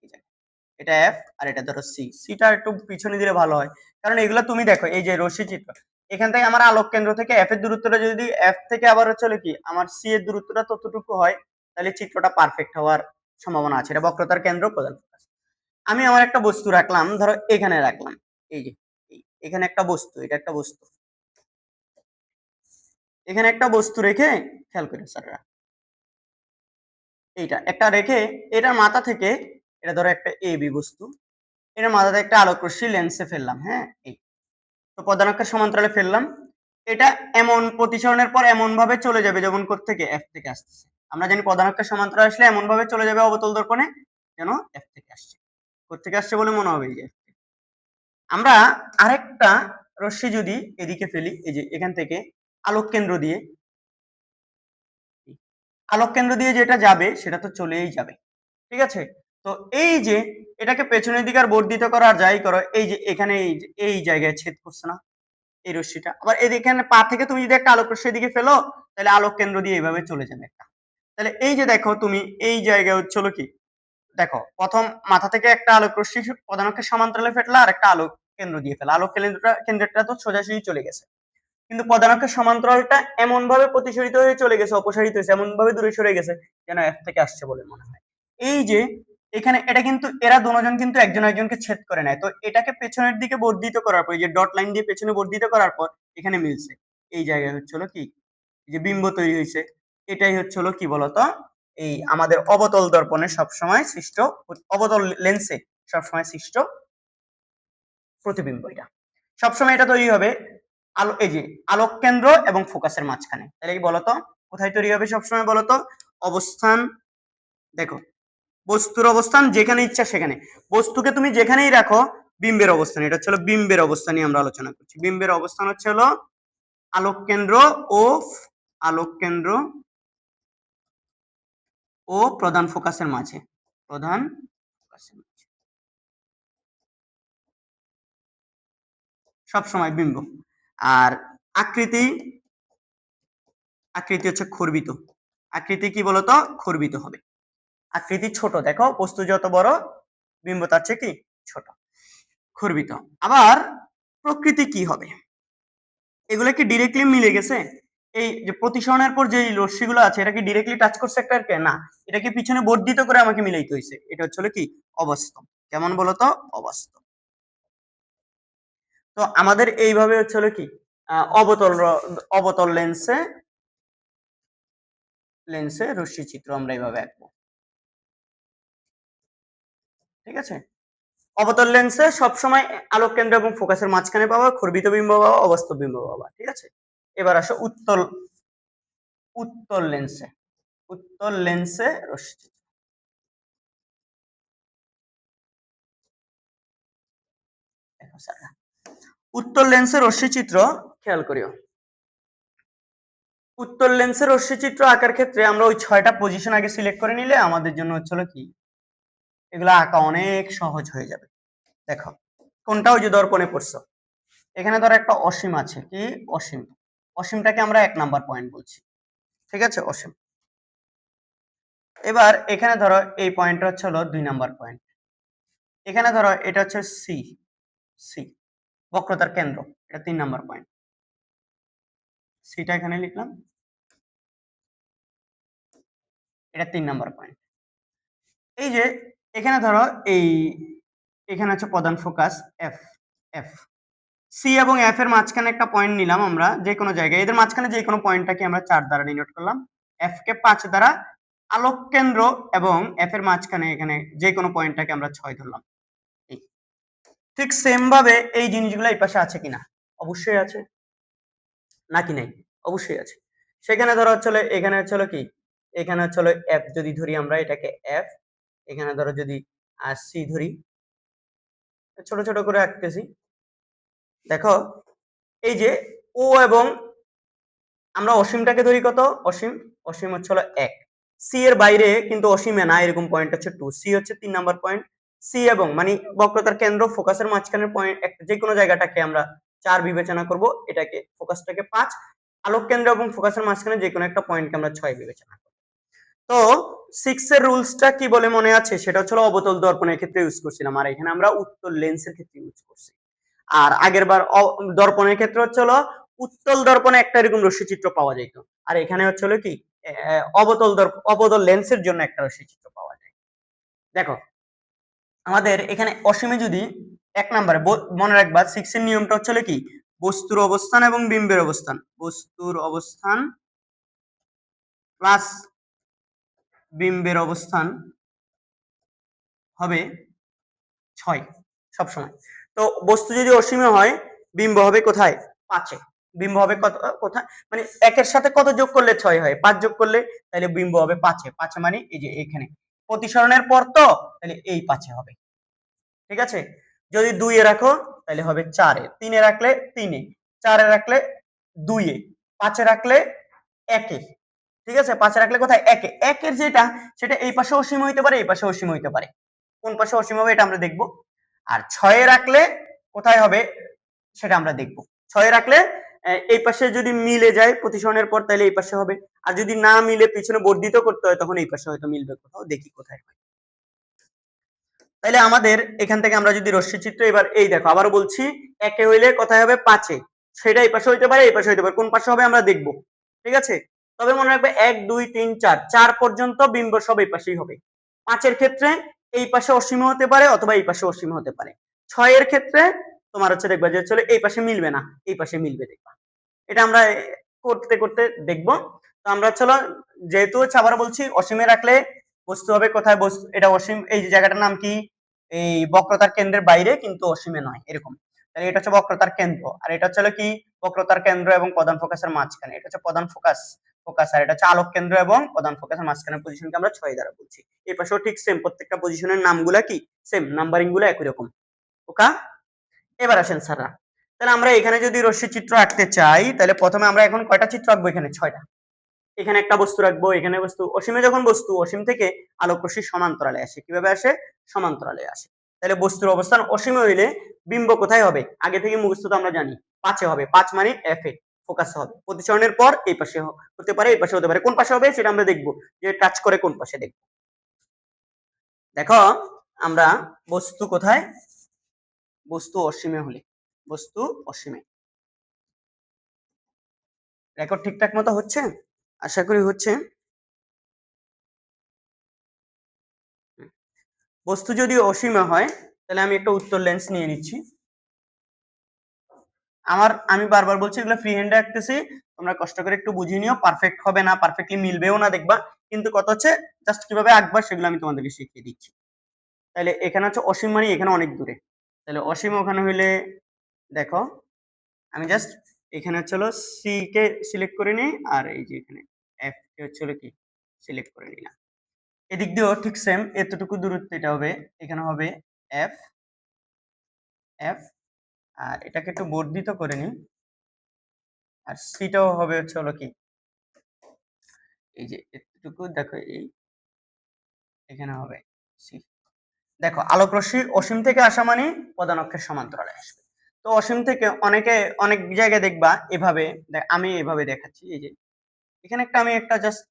এটা এফ আর এটা ধরো সি। সিটা একটু পিছনে দিলে ভালো হয়, কারণ এগুলো তুমি দেখো এই যে রশ্মি চিত্র, এখান থেকে আমার আলোক কেন্দ্র থেকে এফ এর দূরত্বটা যদি এফ থেকে আবার চলে কি আমার সি এর দূরত্বটা ততটুকু হয়, তাহলে চিত্রটা পারফেক্ট হওয়ার সম্ভাবনা আছে। এটা বক্রতার কেন্দ্র প্রধান ফোকাস। আমি আমার একটা বস্তু রাখলাম, ধরো এখানে রাখলাম, এই যে এখানে একটা বস্তু, এটা একটা বস্তু, এখানে একটা বস্তু রেখে খেয়াল করি স্যাররা, এইটা একটা রেখে এটার মাথা থেকে, এটা ধরো একটা এ বি বস্তু, এটার মাথা থেকে একটা আলোক রশ্মি লেন্সে ফেললাম, হ্যাঁ এই তো প্রধান অক্ষের সমান্তরালে ফেললাম। এটা এমন প্রতিসরণের পর এমন ভাবে চলে যাবে যেমন থেকে এফ থেকে আসতেছে। আমরা জানি প্রধান অক্ষের সমান্তরাল আসলে এমন ভাবে চলে যাবে অবতল দর্পণে যেন এফ থেকে আসছে, থেকে আসছে বলে মনে হবে। এই যে আমরা আরেকটা রশ্মি যদি এদিকে ফেলি, এই যে এখান থেকে আলোক কেন্দ্র দিয়ে, আলোক কেন্দ্র দিয়ে যেটা যাবে সেটা তো চলেই যাবে, ঠিক আছে। তো এই যে এটাকে পেছনের দিকে আর বর্ধিত করা আর যাই করো, এই যে এখানে এই জায়গায় ছেদ করছে না এই রশ্মিটা, আবার এখানে পা থেকে তুমি যদি একটা আলোক রশ্মি দিকে ফেলো, তাহলে আলোক কেন্দ্র দিয়ে এইভাবে চলে যাবে একটা। তাহলে এই যে দেখো তুমি এই জায়গায় হচ্ছে কি, দেখো প্রথম মাথা থেকে একটা আলোক রশ্মি প্রধান অক্ষের সমান্তরালে ফেটলা, আর একটা আলোক কেন্দ্র দিয়ে ফেলা, আলোক কেন্দ্রটা তো সোজাসুজি চলে গেছে, কিন্তু প্রধান অক্ষের সমান্তরালটা এমন ভাবে প্রতিসরিত হয়ে চলে গেছে, অপসারিত হয়েছে, এমন ভাবে দূরে সরে গেছে যেন এফ থেকে আসছে বলে মনে হয়। এই যে এখানে এটা কিন্তু এরা দুজন কিন্তু একজন একজনকে ছেদ করে নেয়, তো এটাকে পেছনের দিকে বর্ধিত করার পর, এই যে ডট লাইন দিয়ে পেছনে বর্ধিত করার পর এখানে মিলছে, এই জায়গায় হচ্ছে হলো কি যে বিম্ব তৈরি হয়েছে। এটাই হচ্ছে হলো কি বলতো এই আমাদের অবতল দর্পণে সবসময় সৃষ্ট, অবতল লেন্সে সবসময় সৃষ্ট প্রতিবিম্ব। এটা সবসময় এটা তৈরি হবে আলো, এই যে আলোক কেন্দ্র এবং ফোকাসের মাঝখানে। তাহলে কি বলতো কোথায় তৈরি হবে সবসময় বলতো, অবস্থান, দেখো বস্তুর অবস্থান যেখানে ইচ্ছা সেখানে, বস্তুকে তুমি যেখানেই রাখো বিম্বের অবস্থান, এটা হচ্ছে বিম্বের অবস্থান নিয়ে আমরা আলোচনা করছি। বিম্বের অবস্থান হচ্ছে হলো আলোক কেন্দ্র ও আলোক কেন্দ্র ও প্রধান ফোকাসের মাঝে, প্রধান ফোকাসের মাঝে সব সময় বিম্ব। আর আকৃতি, আকৃতি হচ্ছে খর্বিত, আকৃতি কি বলতো খর্বিত হবে, আকৃতি ছোট, দেখো বস্তু যত বড় বিম্ব তার চেয়ে কি ছোট, খর্বিত। আবার প্রকৃতি কি হবে, এগুলো কি ডিরেক্টলি মিলে গেছে? এই যে প্রতিসরণের পর যে রশ্মিগুলো আছে এটা কি ডিরেক্টলি টাচ করছে একটাকে? না, এটা কি পিছনে বর্ধিত করে আমাকে মিলাইতে হয়েছে। এটা হচ্ছে কি অবাস্তব। কেমন বলতো? অবাস্তব। তো আমাদের এইভাবে হচ্ছে কি অবতল লেন্সে রশ্মি চিত্র আমরা এইভাবে আঁকবো। ঠিক আছে? অবতল লেন্সে সবসময় আলোক কেন্দ্র এবং ফোকাসের মাঝখানে পাওয়া খর্বিত বিম্ব পাওয়া, অবাস্তব বিম্ব পাওয়া। ঠিক আছে? এবার আসো উত্তল লেন্সে রশ্মি চিত্র। উত্তল লেন্সের রশ্মি চিত্র খেয়াল করিও। উত্তল লেন্সের রশ্মি চিত্র আঁকার ক্ষেত্রে আমরা ওই 6টা পজিশন আগে সিলেক্ট করে নিলে আমাদের জন্য হচ্ছিল কি এগুলো আঁকা অনেক সহজ হয়ে যাবে। দেখো কোনটা ওই যে দর্পণে পড়ছো, এখানে ধরো একটা অসীম আছে, কি অসীম, অসীমটাকে আমরা 1 নাম্বার পয়েন্ট বলছি। ঠিক আছে? অসীম। এবার এখানে ধরো এই পয়েন্টটা হচ্ছে হলো 2 নাম্বার পয়েন্ট। এখানে ধরো এটা হচ্ছে সি, সি বক্রতার কেন্দ্র, এটা 3 নাম্বার পয়েন্ট। সিটা এখানে লিখলাম, এটা 3 নাম্বার পয়েন্ট। এই যে এখানে ধরো এখানে হচ্ছে প্রধান ফোকাস এফ, এফ সি এবং এফ এর মাঝখানে একটা পয়েন্ট নিলাম আমরা যে কোনো জায়গায়, এদের মাঝখানে যে কোনো পয়েন্টটাকে আমরা 4 দ্বারা ডিনোট করলাম, এফ কে 5 দ্বারা, আলোক কেন্দ্র এবং এফ এর মাঝখানে এখানে যে কোনো পয়েন্টটাকে আমরা 6 ধরলাম। ঠিক সেম ভাবে এই জিনিসগুলো এই পাশে আছে কিনা? অবশ্যই আছে, নাকি নাই? অবশ্যই আছে। সেখানে ধরো হচ্ছে এখানে হচ্ছে কি, এখানে হচ্ছে এফ যদি ধরি আমরা এটাকে এফ, এখানে ধরো যদি সি ধরি, ছোট ছোট করে আঁকতেছি। দেখো এই যে ও এবং আমরা অসীমটাকে ধরি কত? অসীম, অসীম হচ্ছে হলো 1। সি এর বাইরে কিন্তু অসীমে না, এরকম পয়েন্ট হচ্ছে 2। সি হচ্ছে 3 নাম্বার পয়েন্ট। সি এবং মানে বক্রতার কেন্দ্র ফোকাসের মাঝখানের পয়েন্ট যে কোনো জায়গাটাকে আমরা 4 বিবেচনা করব, এটাকে ফোকাসটাকে 5, আলোক কেন্দ্র এবং ফোকাসের মাঝখানে যে কোনো একটা পয়েন্টকে আমরা 6 বিবেচনা করব। তো 6 এর রুলসটা কি বলে মনে আছে? সেটা হচ্ছে অবতল দর্পণের ক্ষেত্রে ইউজ করছিলাম, আর এখানে আমরা উত্তল লেন্সের ক্ষেত্রে ইউজ করছি। আর আগের বার দর্পণের ক্ষেত্রে হচ্ছে হলো উত্তল দর্পণে একটা এরকম রশ্মি চিত্র পাওয়া যেত, আর এখানে হচ্ছে হলো কি অবতল লেন্সের জন্য একটা রশ্মি চিত্র পাওয়া যায়। দেখো আমাদের এখানে অসীমে যদি 1 নম্বরে মনে রাখবা 6 এর নিয়মটা হচ্ছে হলো কি বস্তুর অবস্থান এবং বিম্বের অবস্থান, বস্তুর অবস্থান প্লাস বিম্বের অবস্থান হবে 6 সবসময়। তো বস্তু যদি অসীমে হয় বিম্ব হবে কোথায়? 5 এ। বিম্ব হবে কত কোথায়? মানে 1 এর সাথে কত যোগ করলে 6 হয়? 5 যোগ করলে, তাহলে বিম্ব হবে 5 এ। 5 মানে এই যে এখানে প্রতিসরণের পর তো, তাহলে এই 5 এ হবে। ঠিক আছে? যদি 2 এ রাখো তাহলে হবে 4 এ, 3 এ রাখলে 3 এ, 4 এ রাখলে 2 এ, 5 এ রাখলে 1 এ। ঠিক আছে? 5 এ রাখলে কোথায়? 1 এ। 1 এর যেটা সেটা এই পাশে অসীম হইতে পারে, এই পাশে অসীম হইতে পারে। কোন পাশে অসীম হবে এটা আমরা দেখব। আর 6 এ রাখলে কোথায় হবে সেটা আমরা দেখব। 6 এ রাখলে এই পাশে যদি মিলে যায় প্রতিসরণের পর তাহলে এই পাশে হবে, আর যদি না মিলে পিছনে বর্ধিত করতে হয় তখন এই পাশে হয়তো মিলবে কোথাও, দেখি কোথায় হয়। তাহলে আমাদের এখান থেকে আমরা যদি রশ্মি চিত্র এবার এই দেখো আবারও বলছি, 1 এ হইলে কোথায় হবে? 5 এ। সেটা এই পাশে হইতে পারে, এই পাশে হইতে পারে, কোন পাশে হবে আমরা দেখব। ঠিক আছে? তবে মনে রাখবে 1 2 3 4, 4 পর্যন্ত বিম্ব সব এই পাশেই হবে। 5 এর ক্ষেত্রে এই পাশে অসীম হতে পারে অথবা এই পাশে অসীম হতে পারে। 6 এর ক্ষেত্রে তোমার হচ্ছে দেখবা যে চলে এই পাশে মিলবে না, এই পাশে মিলবে দেখবা। এটা আমরা করতে করতে দেখব। তো আমরা চলো যেহেতু হচ্ছে আবার বলছি অসীমে রাখলে বস্তু হবে কোথায়? বস্তু এটা অসীম, এই যে জায়গাটার নাম কি? এই বক্রতার কেন্দ্রের বাইরে কিন্তু অসীমে নয়, এরকম। তাহলে এটা হচ্ছে বক্রতার কেন্দ্র, আর এটা হচ্ছে কি বক্রতার কেন্দ্র এবং প্রধান ফোকাসের মাঝখানে, এটা হচ্ছে প্রধান ফোকাস, আর এটা হচ্ছে আলোক কেন্দ্র এবং প্রধান ফোকাসের মাঝখানের পজিশনকে আমরা 6 দ্বারা বলছি। এই পাশেও ঠিক সেম, প্রত্যেকটা পজিশনের নামগুলা কি সেম, নাম্বারিং গুলো একই রকম। ওকা? এবার আসেন স্যাররা, তাহলে আমরা এখানে যদি রশ্মি চিত্র আঁকতে চাই তাহলে প্রথমে আমরা এখন কয়টা চিত্র আঁকবো? এখানে 6টা। এখানে একটা বস্তু রাখবো, এখানে বস্তু। অসীমে যখন বস্তু, অসীম থেকে আলোক রশ্মি সমান্তরালে আসে। কিভাবে আসে? সমান্তরালে আসে। তাহলে বস্তুর অবস্থান অসীমে হইলে বিম্ব কোথায় হবে? আগে থেকে মুখস্থ তো আমরা জানি 5 এ হবে। 5 মানে এফ এ ফোকাস হবে। প্রতিসরণের পর এই পাশে হতে পারে, এই পাশে হতে পারে। কোন পাশে হবে সেটা আমরা দেখব, যে টাচ করে কোন পাশে দেখব। দেখো আমরা বস্তু কোথায়? বস্তু অসীমে হলে, বস্তু অসীমে, রেকর্ড ঠিকঠাক মতো হচ্ছে? আশা করি হচ্ছে। বস্তু যদি অসীমে হয় তাহলে আমি একটা উত্তর লেন্স নিয়ে নিচ্ছি। আমি বারবার বলছি এগুলো ফ্রি হ্যান্ডে আঁকতেছি, তোমরা কষ্ট করে একটু বুঝিয়ে নিও, পারফেক্ট হবে না, পারফেক্টলি মিলবেও না দেখবা, কিন্তু কথা হচ্ছে জাস্ট কিভাবে আঁকবা সেগুলো আমি তোমাদেরকে শিখিয়ে দিচ্ছি। তাহলে এখানে হচ্ছে অসীম মানে এখানে অনেক দূরে, তাহলে অসীম ওখানে হইলে দেখো আমি জাস্ট এখানে হচ্ছে হলো সি কে সিলেক্ট করে নিই, আর এই যে এখানে এফ কে হচ্ছে হলো কি সিলেক্ট করে নিলাম। এদিক দিয়েও ঠিক সেম, এতটুকু দূরত্ব এটা হবে, এখানে হবে এফ এফ, আর এটাকে একটু বর্ধিত করে নিই, আর সিটাও হবে হচ্ছে হলো কি এই যে এতটুকু দেখো, এই এখানে হবে সি। দেখো আলোক রশ্মি অসীম থেকে আসা মানে প্রধান অক্ষের সমান্তরালে আসবে। তো অসীম থেকে অনেক জায়গায় দেখবা এভাবে, আমি এভাবে দেখাচ্ছি, এই যে এখানে আমি একটা জাস্ট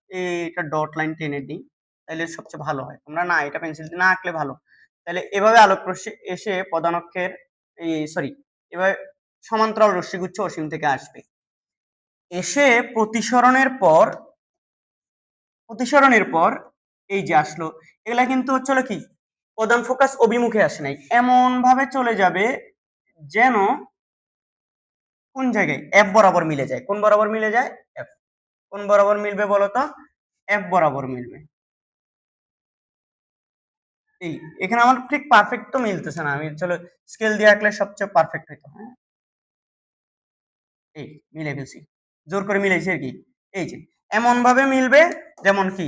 এটা ডট লাইন টেনে দিই, তাহলে সবচেয়ে ভালো হয়। তোমরা না এটা পেন্সিল দিয়ে না আঁকলে ভালো। তাহলে এভাবে আলোক রশ্মি এসে প্রধান অক্ষের এই সরি এভাবে সমান্তরাল রশ্মিগুচ্ছ অসীম থেকে আসবে, এসে প্রতিসরণের পর এই যে আসলো, এগুলা কিন্তু হচ্ছে কি প্রধান ফোকাস অভিমুখে আসে নাই, এমন ভাবে চলে যাবে যেন কোন জায়গায় এফ বরাবর মিলে যায়। কোন বরাবর মিলে যায়? এফ। কোন বরাবর মিলবে বলতো? এফ বরাবর মিলবে। এই এখানে আমার ঠিক পারফেক্ট তো মিলতেছে না, আমি চলো স্কেল দিয়ে আঁকলে সবচেয়ে পারফেক্ট হইতো। হ্যাঁ, এই মিলে ফেলছি, জোর করে মিলাইছি আর কি। এই যে এমন ভাবে মিলবে যেমন কি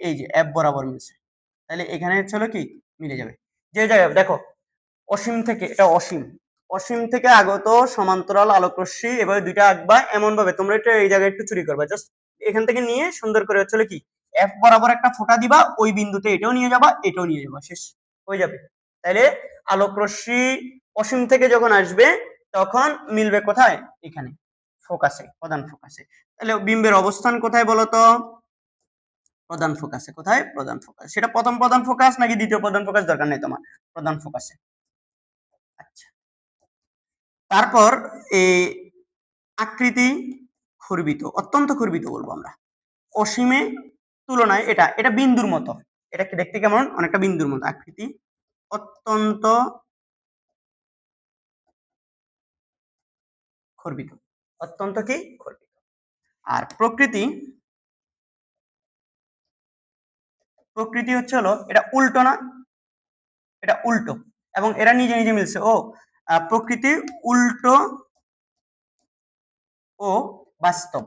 এই যে এফ বরাবর মিলছে, তাহলে এখানে হচ্ছে হলো কি মিলে যাবে। যে জায়গায় দেখো অসীম থেকে, এটা অসীম, অসীম থেকে আগত সমান্তরাল আলোক রশ্মি এভাবে দুইটা আঁকবা এমন ভাবে, তোমরা এটা এই জায়গায় একটু চুরি করবা, জাস্ট এখান থেকে নিয়ে সুন্দর করে হচ্ছে কি এফ বরাবর একটা ফোঁটা দিবা, ওই বিন্দুতে এটাও নিয়ে যাবা এটাও নিয়ে যাবা, শেষ হয়ে যাবে। তাইলে আলোক রশ্মি অসীম থেকে যখন আসবে তখন মিলবে কোথায়? এখানে ফোকাসে, প্রধান ফোকাসে। তাহলে বিম্বের অবস্থান কোথায় বলতো? প্রধান ফোকাসে। কোথায়? প্রধান ফোকাস। সেটা প্রথম প্রধান ফোকাস নাকি দ্বিতীয় প্রধান ফোকাস দরকার নেই তোমার, প্রধান ফোকাসে। আচ্ছা, তারপর এই আকৃতি খর্বিত, অত্যন্ত খর্বিত বলবো আমরা, অসীমে তুলনায় এটা এটা বিন্দুর মতো, এটা কি দেখতে কেমন? অনেকটা বিন্দুর মতো আকৃতি, অত্যন্ত খর্বিত, অত্যন্ত কি খর্বিত। আর প্রকৃতি, প্রকৃতি হচ্ছে হলো এটা উল্টো না, এটা উল্টো, এবং এরা নিজে নিজে মিলছে। ও প্রকৃতি উল্টো ও বাস্তব,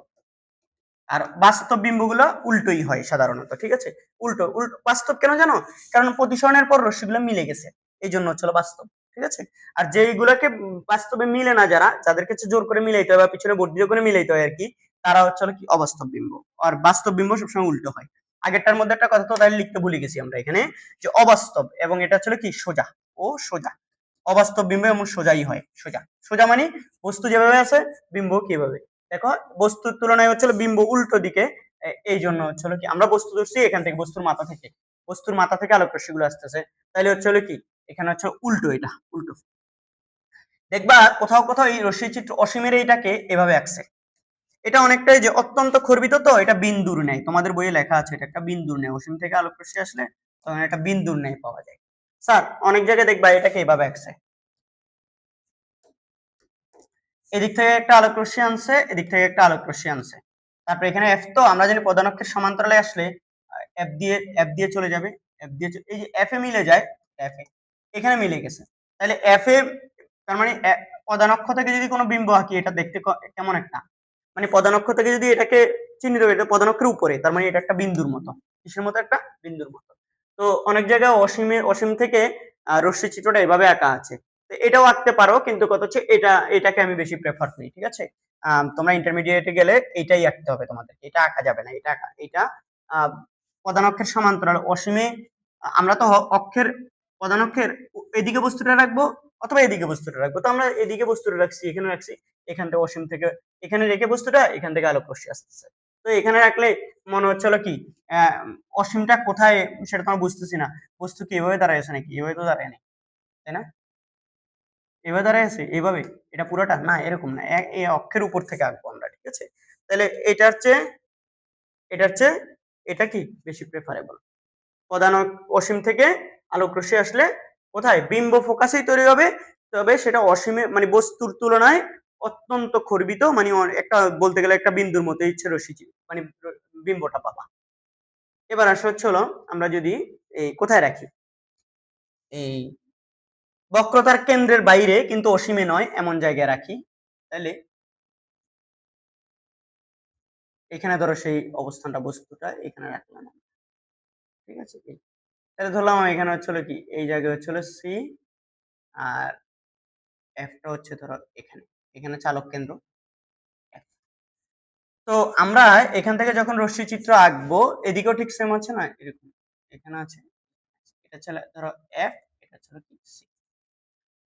আর বাস্তব বিম্বগুলো উল্টোই হয় সাধারণত, ঠিক আছে? উল্টো উল্টো বাস্তব কেন জানো? কারণ প্রতিসরণের পর রশ্মিগুলো মিলে গেছে, এই জন্য হচ্ছে বাস্তব, ঠিক আছে? আর যেইগুলোকে বাস্তবে মিলে না, যাদেরকে হচ্ছে জোর করে মিলাইতে হয় বা পিছনে বর্ধিত করে মিলাইতে হয় আর কি, তারা হচ্ছে কি অবাস্তব বিম্ব। আর বাস্তব বিম্ব সবসময় উল্টো হয়। আগেরটার মধ্যে একটা কথা তো তাই লিখতে ভুলে গেছি আমরা এখানে, যে অবাস্তব এবং এটা হচ্ছে কি সোজা, ও সোজা, অবাস্তব বিম্ব এমন সোজাই হয়, সোজা। সোজা মানে বস্তু যেভাবে আছে বিম্ব কিভাবে, দেখো বস্তুর তুলনায় হচ্ছে বিম্ব উল্টো দিকে, এই জন্য হচ্ছে কি আমরা বস্তু ধরছি এখান থেকে, বস্তুর মাথা থেকে আলোক রশ্মিগুলো আসতেছে, তাহলে হচ্ছে কি এখানে হচ্ছে উল্টো, এটা উল্টো। দেখবা কোথাও কোথাও এই রশ্মি চিত্র অসীমের এইটাকে এভাবে আঁকছে, এটা অনেকটাই যে অত্যন্ত খর্বিত, তো এটা বিন্দুর নেয়, তোমাদের বইয়ে লেখা আছে এটা একটা বিন্দুর নেয়, অসীম থেকে আলোক রশ্মি আসলে তখন একটা বিন্দুর নেয় পাওয়া যায়। স্যার অনেক জায়গায় দেখবা এটাকে এভাবে আঁকছে, এদিক থেকে একটা আলোক রশ্মি আনছে, এদিক থেকে একটা আলোক রশ্মি আনছে, তারপর এখানে এফ, তো আমরা জানি প্রধান অক্ষের সমান্তরালে আসলে এফ দিয়ে চলে যাবে, এই যে এফ এ মিলে যায়, এফ এ এখানে মিলে গেছে, তাহলে এফ এ তার মানে প্রধান অক্ষ থেকে যদি কোনো বিম্ব আঁকি, এটা দেখতে কেমন একটা, মানে প্রধান অক্ষ থেকে যদি এটাকে চিহ্নিত করি, এটা প্রধান অক্ষের উপরে, তার মানে এটা একটা বিন্দুর মতো, কিসের মতো? একটা বিন্দুর মতো। তো অনেক জায়গায় অসীম থেকে রশ্মি চিত্রটা এভাবে আঁকা আছে, তো এটাও আঁকতে পারো, কিন্তু কত হচ্ছে এটাকে আমি বেশি প্রেফার করি, ঠিক আছে? তোমরা ইন্টারমিডিয়েটে গেলে এইটাই আঁকতে হবে তোমাদের, এটা আঁকা যাবে না, এটা প্রধান অক্ষের সমান্তরাল অসীমে, আমরা তো অক্ষের প্রধান অক্ষের এদিকে বস্তুটা রাখবো অথবা এদিকে বস্তুটা রাখবো, তো আমরা এদিকে বস্তুটা রাখছি, এখানে রাখছি, এখান থেকে অসীম থেকে এখানে রেখে বস্তুটা, এখান থেকে আলোক রশ্মি আসতেছে, তো এখানে রাখলে মনে হচ্ছিল কি আহ অসীমটা কোথায় সেটা তো আমরা বুঝতেছি না, বস্তু কি এভাবে দাঁড়ায় আছে নাকি? এভাবে তো দাঁড়ায় নেই, তাই না? এভাবে দাঁড়ায় আছে এভাবে, এটা পুরোটা না, এরকম না, এই অক্ষের উপর থেকে আঁকবো আমরা, ঠিক আছে? তাহলে এটার চেয়ে এটা কি বেশি প্রেফারেবল। প্রধান অসীম থেকে আলোক রশ্মি আসলে কোথায় বিম্ব ফোকাসেই তৈরি হবে, তবে সেটা অসীমে মানে বস্তুর তুলনায় অত্যন্ত খর্বিত, মানে একটা বলতে গেলে একটা বিন্দুর মতো ইচ্ছে রশ্মি মানে বিম্বটা পাবা। এবার আসা হচ্ছে হলো আমরা যদি এই কোথায় রাখি, এই বক্রতার কেন্দ্রের বাইরে কিন্তু অসীমে নয় এমন জায়গায় রাখি, তাহলে এখানে ধরো সেই অবস্থানটা বস্তুটা এখানে রাখলাম, ঠিক আছে। তাহলে ধরলাম এখানে হচ্ছিল কি এই জায়গায় হচ্ছিল সি, আর এফটা হচ্ছে ধরো এখানে, এখানে চালক কেন্দ্র F। তো আমরা এখান থেকে যখন রশ্মি চিত্র আঁকবো এদিকেও ঠিক সেম আছে না, এরকম এখানে আছে, এটা ছিল ধরো এফ, এটা ছিল কি সি।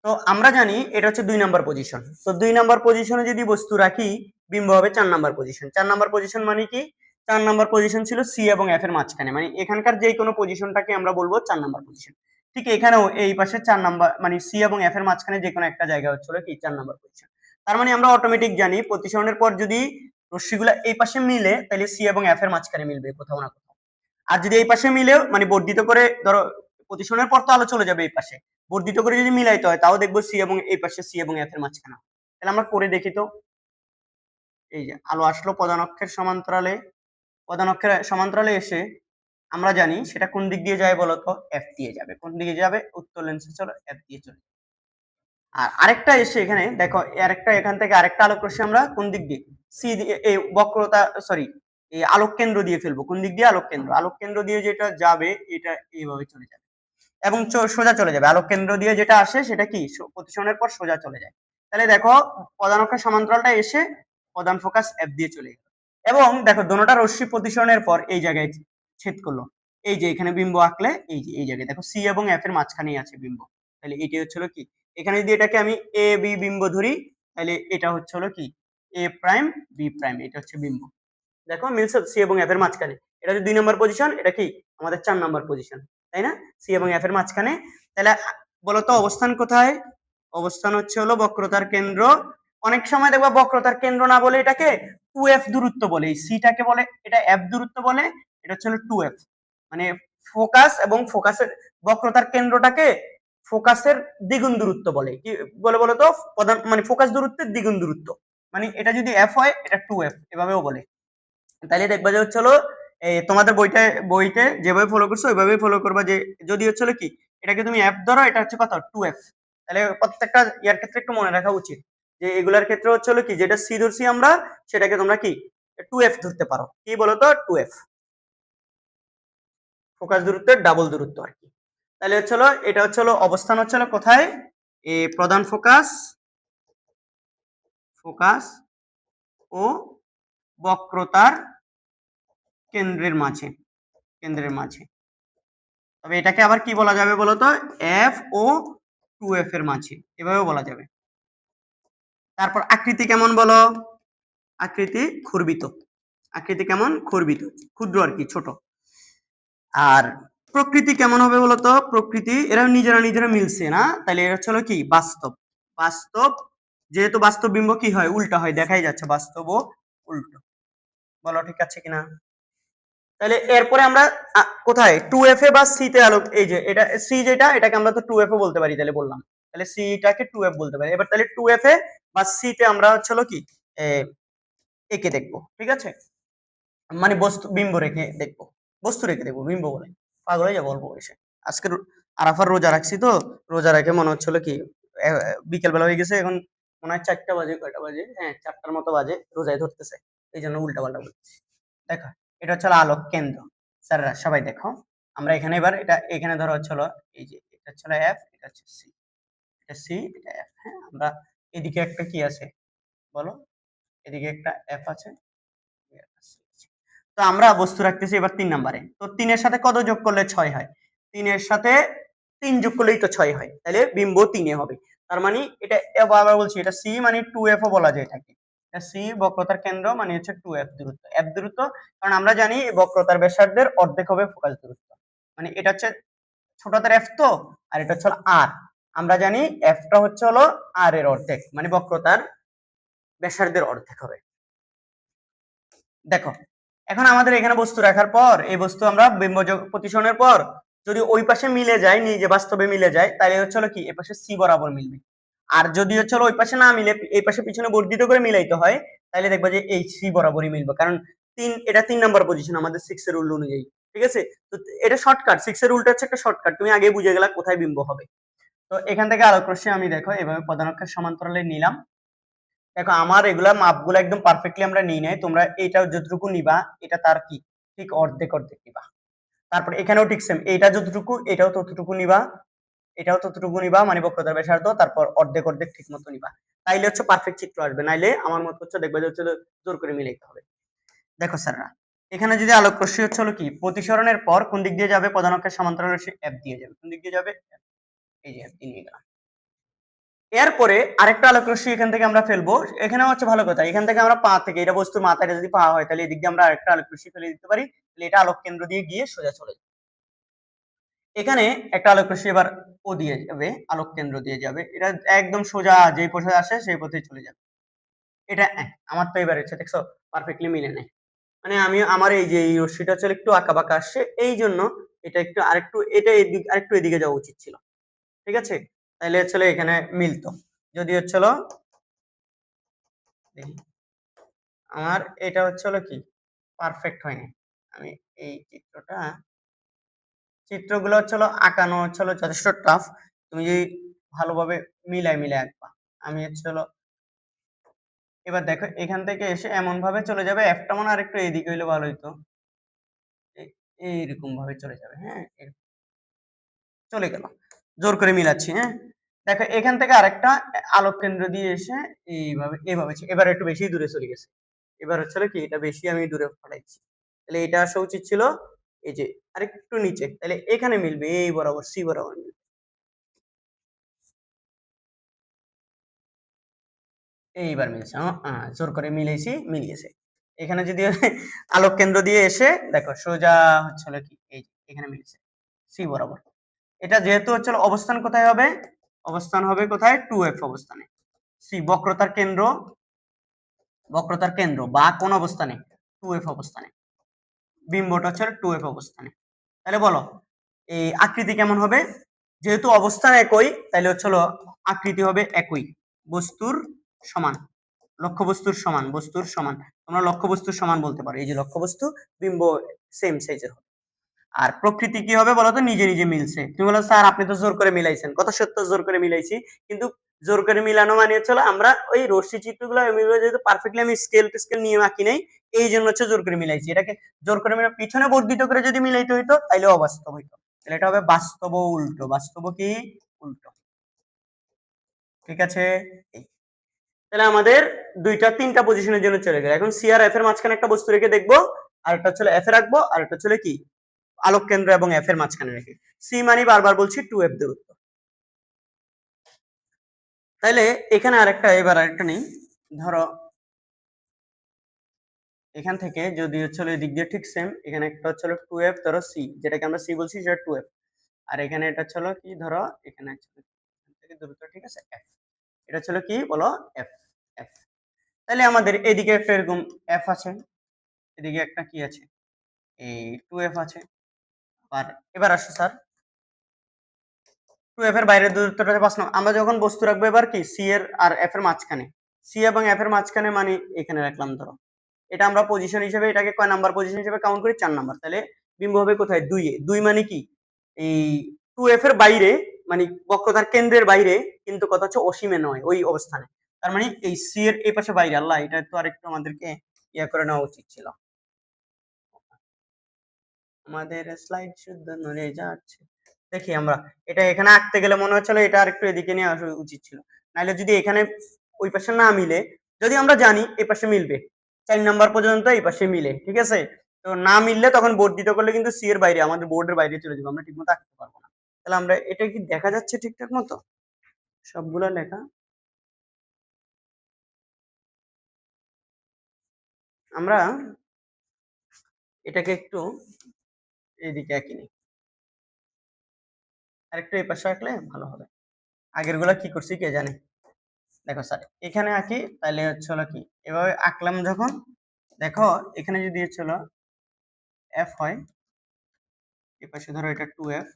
তো আমরা জানি এটা হচ্ছে 2 নাম্বার পজিশন, তো 2 নাম্বার পজিশনে যদি বস্তু রাখি বিম্ব হবে 4 নাম্বার পজিশন। 4 নাম্বার পজিশন মানে কি, 4 নাম্বার পজিশন ছিল সি এবং এফ এর মাঝখানে, মানে এখানকার যে কোনো পজিশনটাকে আমরা বলবো 4 নাম্বার পজিশন। ঠিক এখানেও এই পাশে 4 নাম্বার মানে সি এবং এফ এর মাঝখানে যে কোনো একটা জায়গা হচ্ছিল কি 4 নাম্বার পজিশন। তার মানে আমরা অটোমেটিক জানি প্রতিসরণের পর যদি রশ্মিগুলা এই পাশে মিলে তাহলে সি এবং এফ এর মাঝখানে মিলবে কোথাও না কোথাও। আর যদি এই পাশে মিলেও মানে বর্ধিত করে ধরো প্রতিসরণের পর তো আলো চলে যাবে এই পাশে, বর্ধিত করে যদি মিলাইতে হয় তাও দেখবো সি এবং এই পাশে সি এবং এফ এর মাঝখানে। তাহলে আমরা করে দেখি তো, এই যে আলো আসলো প্রধান অক্ষের সমান্তরালে, প্রধান অক্ষের সমান্তরালে এসে আমরা জানি সেটা কোন দিক দিয়ে যায় বলতো, এফ দিয়ে যাবে। কোন দিকে যাবে, উত্তর লেন্সে চলো এফ দিয়ে চলে। আর আরেকটা এসে এখানে দেখো আরেকটা এখান থেকে আরেকটা আলোক রশ্মি আমরা কোন দিক দিয়ে সি দিয়ে এই বক্রতা সরি এই আলোক কেন্দ্র দিয়ে ফেলবো। কোন দিক দিয়ে, আলোক কেন্দ্র, আলোক কেন্দ্র দিয়ে যেটা যাবে এটা এইভাবে চলে যাবে এবং সোজা চলে যাবে। আলোক কেন্দ্র দিয়ে যেটা আসে সেটা কি প্রতিসরণের পর সোজা চলে যায়। তাহলে দেখো প্রধান অক্ষের সমান্তরালটা এসে প্রধান ফোকাস এফ দিয়ে চলে গেল, এবং দেখো দোনোটা রশ্মি প্রতিসরণের পর এই জায়গায় ছেদ করলো। এই যে এখানে বিম্ব আঁকলে এই যে এই জায়গায় দেখো সি এবং এফ এর মাঝখানেই আছে বিম্ব। তাহলে এটি হচ্ছিল কি, এখানে যদি এটাকে আমি এ বি বিম্ব ধরি তাহলে এটা হচ্ছে হলো কি এ প্রাইম বি প্রাইম, এটা হচ্ছে বিম্ব। দেখো মিলছে সি এবং এফ এর মাঝখানে, এটা হচ্ছে 2 নম্বর পজিশন, এটা কি আমাদের 4 নম্বর পজিশন, তাই না, সি এবং এফ এর মাঝখানে। তাহলে বলতো অবস্থান কোথায়, অবস্থান হচ্ছে হলো বক্রতার কেন্দ্র। অনেক সময় দেখবা বক্রতার কেন্দ্র না বলে এটাকে 2f দূরত্ব বলে, এই সিটাকে বলে এটা f দূরত্ব বলে, এটা হচ্ছে হলো 2f, মানে ফোকাস এবং ফোকাসের বক্রতার কেন্দ্রটাকে ফোকাসের দ্বিগুণ দূরত্ব বলে। কি বলে বলতো, প্রধান মানে ফোকাস দূরত্বের দ্বিগুণ দূরত্ব, মানে এটা যদি f হয় এটা 2f এভাবেও বলে। তাহলে দেখবা যে হচ্ছে হলো এই তোমাদের বইতে যেভাবে ফলো করছো ওইভাবেই ফলো করবা, যে যদি হচ্ছে হলো কি এটাকে তুমি এফ ধরো, এটা হচ্ছে কত 2f। তাহলে প্রত্যেকটা ইয়ার ক্ষেত্রে একটু মনে রাখা উচিত যে এগুলার ক্ষেত্রে হচ্ছে হলো কি যেটা সি ধরছি আমরা সেটাকে তোমরা কি 2f ধরতে পারো। কি বলতো 2f, ফোকাস দূরত্বের ডাবল দূরত্ব আর কি। তাহলে হচ্ছে হলো এটা হচ্ছে হলো অবস্থান হচ্ছে হলো কোথায়, এ প্রধান ফোকাস, ফোকাস ও বক্রতার কেন্দ্রের মাঝে, কেন্দ্রের মাঝে। তবে এটাকে আবার কি বলা যাবে বলতো, এফ ও 2f এর মাঝে এভাবেও বলা যাবে। তারপর আকৃতি কেমন বলো, আকৃতি খর্বিত, আকৃতি কেমন খর্বিত, ক্ষুদ্র আর কি ছোট। আর প্রকৃতি কেমন হবে বলতো, প্রকৃতি এরা নিজেরা নিজেরা মিলছে না, তাহলে এরা হচ্ছে কি বাস্তব, বাস্তব যেহেতু বাস্তব বিম্ব কি হয় উল্টা হয়, দেখাই যাচ্ছে বাস্তব ও উল্টো। বলো ঠিক আছে কিনা। তাহলে এরপরে আমরা কোথায় 2f এ বা সি তে আলোক, এই যে এটা সি যেটা এটাকে আমরা তো 2f ও বলতে পারি, তাহলে বললাম তাহলে সি টাকে 2f বলতে পারি। এবার তাহলে 2f এ বা সি তে আমরা হচ্ছে হলো কি একে দেখবো, ঠিক আছে, মানে বস্তু বিম্ব রেখে দেখবো, বস্তু রেখে দেখবো বিম্ব বলে, পাগল হয়ে যাবো অল্প বয়সে। আজকে আরাফার রোজা রাখছি তো, রোজা রেখে মনে হচ্ছিল কি বিকেল বেলা হয়ে গেছে, এখন মনে হয় 4টা বাজে, কয়টা বাজে, হ্যাঁ 4টার মতো বাজে, রোজায় ধরতেছে এই জন্য উল্টা পাল্টা বলছি। দেখো এটা হচ্ছে আলোক কেন্দ্র, স্যাররা সবাই দেখো, আমরা এখানে এবার এটা এখানে ধরো হচ্ছে এই যে এটা হচ্ছে এফ, এটা হচ্ছে সি, এটা সি এটা এফ, হ্যাঁ আমরা এদিকে একটা কি আছে বলো, এদিকে একটা এফ আছে। তো আমরা বস্তু রাখতেছি এবার 3 নম্বরে, তো 3 এর সাথে কত যোগ করলে 6 হয়, 3 এর সাথে 3 যোগ করলেই তো 6 হয়, তাহলে বিম্ব 3 এ হবে। তার মানে এটা আবার বলছি এটা সি মানে 2f ও বলা যায় এটাকে, এটা সি বক্রতার কেন্দ্র মানে হচ্ছে 2f দূরত্ব, f দূরত্ব, কারণ আমরা জানি বক্রতার ব্যাসার্ধের অর্ধেক হবে ফোকাস দূরত্ব, মানে এটা হচ্ছে ছোটদের f তো, আর এটা হচ্ছে r, আমরা জানি f টা হচ্ছে হলো r এর অর্ধেক, মানে বক্রতার ব্যাসার্ধের অর্ধেক হবে। দেখো, এখন আমাদের এখানে বস্তু রাখার পর এই বস্তু আমরা বিম্ব প্রতিসরণের পর যদি ওই পাশে মিলে যায়, নিজে বাস্তবে মিলে যায়, তাহলে হচ্ছে হলো কি এ পাশে সি বরাবর মিলবে। আর যদি হচ্ছে হলো ওই পাশে না মিলে এই পাশে পিছনে বর্ধিত করে মিলাইতে হয়, তাহলে দেখবা যে এই সি বরাবরই মিলবে, কারণ এটা 3 নম্বর পজিশন আমাদের 6 এর রুল অনুযায়ী। ঠিক আছে, তো এটা শর্টকাট, 6 এর রুলটা হচ্ছে একটা শর্টকাট, তুমি আগে বুঝে গেলা কোথায় বিম্ব হবে। তো এখান থেকে আলোক রশ্মি আমি দেখো এভাবে প্রধান অক্ষের সমান্তরালে নিলাম। দেখো আমার এগুলা মাপগুলো একদম পারফেক্টলি আমরা নিই নাই, তোমরা এটা যতটুকু নিবা এটা তার কি ঠিক অর্ধেক অর্ধেক নিবা। তারপর এখানেও ঠিক সেম, এইটা যতটুকু এটাও ততটুকু নিবা, এটাও ততটুকু নিবা, মানে বক্রতার ব্যাসার্ধ, তারপর অর্ধেক অর্ধেক ঠিক মতো নিবা, তাইলে হচ্ছে পারফেক্ট চিত্র আসবে। নাইলে আমার মত হচ্ছে দেখবে যে হচ্ছে জোর করে মিলাইতে হবে। দেখো স্যাররা, এখানে যদি আলোক রশ্মি হচ্ছে হলো কি প্রতিসরণের পর কোন দিক দিয়ে যাবে, প্রধান অক্ষের সমান্তরাল রশ্মি এফ দিয়ে যাবে। কোন দিক দিয়ে যাবে? এই যে এফ দিয়ে নিয়ে গেলাম। এরপরে আরেকটা আলোক রশ্মি এখান থেকে আমরা ফেলবো। এখানে হচ্ছে ভালো কথা, এখান থেকে আমরা পা থেকে, এটা বস্তুর মাথায় যদি পা হয় তাহলে এদিক দিয়ে আমরা আরেকটা আলোক রশ্মি ফেলে দিতে পারি, তাহলে এটা আলোক কেন্দ্র দিয়ে গিয়ে সোজা চলে যাবে। এখানে একটা আলোক রশ্মি এবার ও দিয়ে যাবে, আলোক কেন্দ্র দিয়ে যাবে, এটা একদম সোজা যেই পথে আসে সেই পথেই চলে যাবে। এটা আমার তো এবার হচ্ছে দেখছো পারফেক্টলি মিলে নেয়, মানে আমি আমার এই যে এই রশ্মিটা হচ্ছে একটু আঁকা বাঁকা আসছে, এই জন্য এটা একটু আরেকটু এটা এদিক আরেকটু এদিকে যাওয়া উচিত ছিল। ঠিক আছে, তাহলে হচ্ছে এখানে মিলতো। যদি হচ্ছিল দেখি আমার এটা হচ্ছে হলো কি পারফেক্ট হয়নি, আমি এই চিত্রগুলো হচ্ছে হলো আঁকানো হচ্ছে হলো যথেষ্ট টাফ, তুমি যদি ভালোভাবে মিলাই মিলাই আঁকবা। আমি হচ্ছে হলো এবার দেখো এখান থেকে এসে এমন ভাবে চলে যাবে, একটা মনে আর একটু এইদিকে হইলে ভালো হইতো, এইরকম ভাবে চলে যাবে। হ্যাঁ, চলে গেল, জোর করে মিলাচ্ছি। হ্যাঁ, দেখো এখান থেকে আরেকটা আলোক কেন্দ্র দিয়ে এসে এইভাবে এভাবে এবার একটু বেশি দূরে চলে গেছে। এবার হচ্ছে কি এটা বেশি আমি দূরে পাঠাইছি, তাহলে এটা আসা উচিত ছিল এই যে আরেকটু নিচে, তাহলে এখানে মিলবে, এই বরাবর সি বরাবর মিলবে। এইবার মিলছে, জোর করে মিলেছি, মিলিয়েছে। এখানে যদি আলোক কেন্দ্র দিয়ে এসে দেখো সোজা হচ্ছে কি এই এখানে মিলছে সি বরাবর। এটা যেহেতু হচ্ছে অবস্থান কোথায় হবে, অবস্থান হবে কোথায় 2f অবস্থানে। সি বক্রতার কেন্দ্র বা কোন অবস্থানে 2f অবস্থানে, বিম্বটা হচ্ছে 2f অবস্থানে। তাহলে বলো এই আকৃতি কেমন হবে? যেহেতু অবস্থান একই তাহলে হচ্ছে আকৃতি হবে একই, বস্তুর সমান, লক্ষ্যবস্তুর সমান, বস্তুর সমান। তোমরা লক্ষ্যবস্তুর সমান বলতে পারো, এই যে লক্ষ্যবস্তু বিম্ব সেম সাইজের হবে। আর প্রকৃতি কি হবে বলতো? নিজে নিজে মিলছে। তুমি বলো স্যার আপনি তো জোর করে মিলাইছেন, কথা সত্য জোর করে মিলাইছি, কিন্তু জোর করে মিলানো মানে হচ্ছে আমরা ওই রশ্মি চিত্রগুলো যেহেতু পারফেক্টলি আমি স্কেল টু স্কেল নিয়ে আঁকি নাই, এই জন্য হচ্ছে জোর করে মিলাইছি। এটাকে জোর করে মিলে পিছনে বর্ধিত করে যদি মিলাইতে হইতো তাইলে অবাস্তব হইতো, তাহলে এটা হবে বাস্তব উল্টো। বাস্তব কি? উল্টো। ঠিক আছে, তাহলে আমাদের দুইটা তিনটা পজিশনের জন্য চলে গেল। এখন সি আর এফ এর মাঝখানে একটা বস্তু রেখে দেখবো, আর একটা হচ্ছে এফ এ রাখবো, আর একটা হচ্ছে কি আলোক কেন্দ্র এবং এফ এর মাঝখানে রেখে। সি মানে বারবার বলছি 2f দূরত্ব। তাইলে এখানে আরেকটা, এবার আরেকটা নেই, ধরো এখান থেকে যদি হচ্ছে এই দিক দিয়ে ঠিক সেম, এখানে একটা হচ্ছে 2f, ধরো সি, যেটাকে আমরা সি বলছি সেটা 2f, আর এখানে এটা হচ্ছে কি ধরো এখানে থেকে দূরত্ব, ঠিক আছে এফ, এটা হচ্ছে কি বলো এফ, এফ। তাহলে আমাদের এদিকে একটা এরকম এফ আছে, এদিকে একটা কি আছে এই 2f আছে। আর এবার আসো স্যার 2f এর বাইরের দূরত্বটা 5 নম্বর, আমরা যখন বস্তু রাখবো এবার কি সি এর আর এফ এর মাঝখানে, সি এবং এফ এর মাঝখানে মানে এখানে রাখলাম ধরো, এটা আমরা পজিশন হিসেবে এটাকে কয় নাম্বার পজিশন হিসেবে কাউন্ট করি? 4 নাম্বার। তাহলে বিম্ব হবে কোথায়? 2 এ। 2 মানে কি এই 2f এর বাইরে, মানে বক্রতার কেন্দ্রের বাইরে, কিন্তু কথা হচ্ছে অসীমে নয়, ওই অবস্থানে। তার মানে এই সি এর এই পাশে বাইরে। আল্লাহ, এটা তো আরেকটু আমাদেরকে ইয়া করে নেওয়া উচিত ছিল, আমাদের স্লাইড শুদ্ধ নড়ে যাচ্ছে। দেখি আমরা এটা এখানে আঁকতে গেলে মনে হচ্ছিল এটা আরেকটু এদিকে নিয়ে আসা উচিত ছিল, নাহলে যদি এখানে ওই পাশে না মিলে, যদি আমরা জানি এই পাশে মিলবে 4 নাম্বার পর্যন্ত এই পাশে মিলে, ঠিক আছে, তো না মিললে তখন বর্ধিত করলে কিন্তু সি এর বাইরে, আমাদের বোর্ডের বাইরে চলে যাবে, আমরা ঠিকমতো আঁকতে পারবো না। তাহলে আমরা এটা কি দেখা যাচ্ছে ঠিকঠাক মতো সবগুলো লেখা? আমরা এটাকে একটু এইদিকে আঁকি নি, আর একটু এই পাশে আঁকলে ভালো হবে। আগের গুলা কি করছি কে জানে। দেখো স্যার এখানে আঁকি, তাহলে হচ্ছে কি এভাবে আঁকলাম যখন, দেখো এখানে যদি ছিল এফ হয়, এ পাশে ধরো এটা 2f,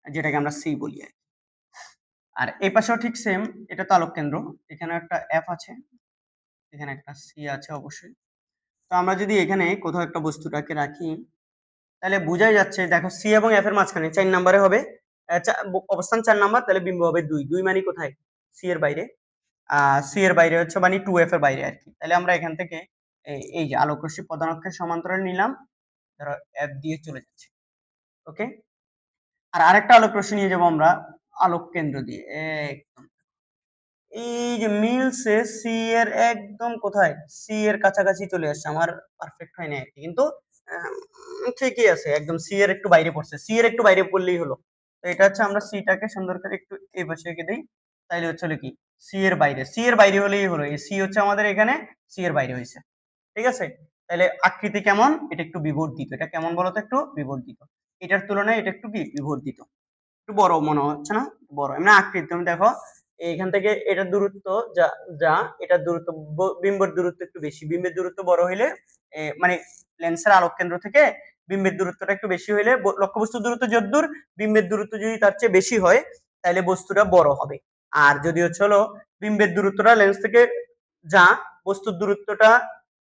যেটাকে আমরা সি বলি আর কি। আর এই পাশেও ঠিক সেম, এটা তো আলোক কেন্দ্র, এখানে একটা এফ আছে, এখানে একটা সি আছে অবশ্যই। তো আমরা যদি এখানে কোথাও একটা বস্তুটাকে রাখি, তাহলে বোঝাই যাচ্ছে, দেখো সি এবং এফ এর মাঝখানে 4 নম্বরে হবে, অবস্থান 4 নাম্বার, তাহলে বিম্ব হবে 2, 2 মানে কোথায়, সি এর বাইরে, সি এর বাইরে হচ্ছে মানে 2f এর বাইরে আর কি। তাহলে আমরা এখান থেকে এই যে আলোক রশ্মি প্রধান অক্ষের সমান্তরাল নিলাম, ধরো এফ দিয়ে চলে যাচ্ছে, ওকে। আর আরেকটা আলোক রশ্মি নিয়ে যাবো আমরা আলোক কেন্দ্র দিয়ে, একদম এই যে মিলছে সি এর একদম কোথায়, সি এর কাছাকাছি চলে আসছে, আমার পারফেক্ট হয় না আর কি, কিন্তু ঠিকই আছে, একদম সি এর একটু বাইরে পড়ছে, সি এর একটু বাইরে পড়লেই হলো। তো এটা হচ্ছে আমরা সিটাকে সুন্দর করে একটু এই পাশে রেখে দিই, তাইলে হচ্ছে কি সি এর বাইরে, সি এর বাইরে হলেই হলো, এই সি হচ্ছে আমাদের এখানে সি এর বাইরে হয়েছে, ঠিক আছে। তাহলে আকৃতি কেমন, এটা একটু বিবর্ধিত, এটা কেমন বলতো, একটু বিবর্ধিত, এটার তুলনায় এটা একটু কি বিবর্ধিত, একটু বড় মনে হচ্ছে না, বড় এমনি আকৃতি। তুমি দেখো এইখান থেকে এটার দূরত্ব যা যা এটার দূরত্ব, বিম্বের দূরত্ব একটু বেশি, বিম্বের দূরত্ব বড় হইলে মানে লেন্সের আলোক কেন্দ্র থেকে বিম্বের দূরত্বটা একটু বেশি হইলে, লক্ষ্যবস্তুর দূরত্ব যতদূর, বিম্বের দূরত্ব যদি তার চেয়ে বেশি হয়, তাহলে বস্তুটা বড় হবে। আর যদি হচ্ছে হলো বিম্বের দূরত্বটা লেন্স থেকে যা বস্তুর দূরত্বটা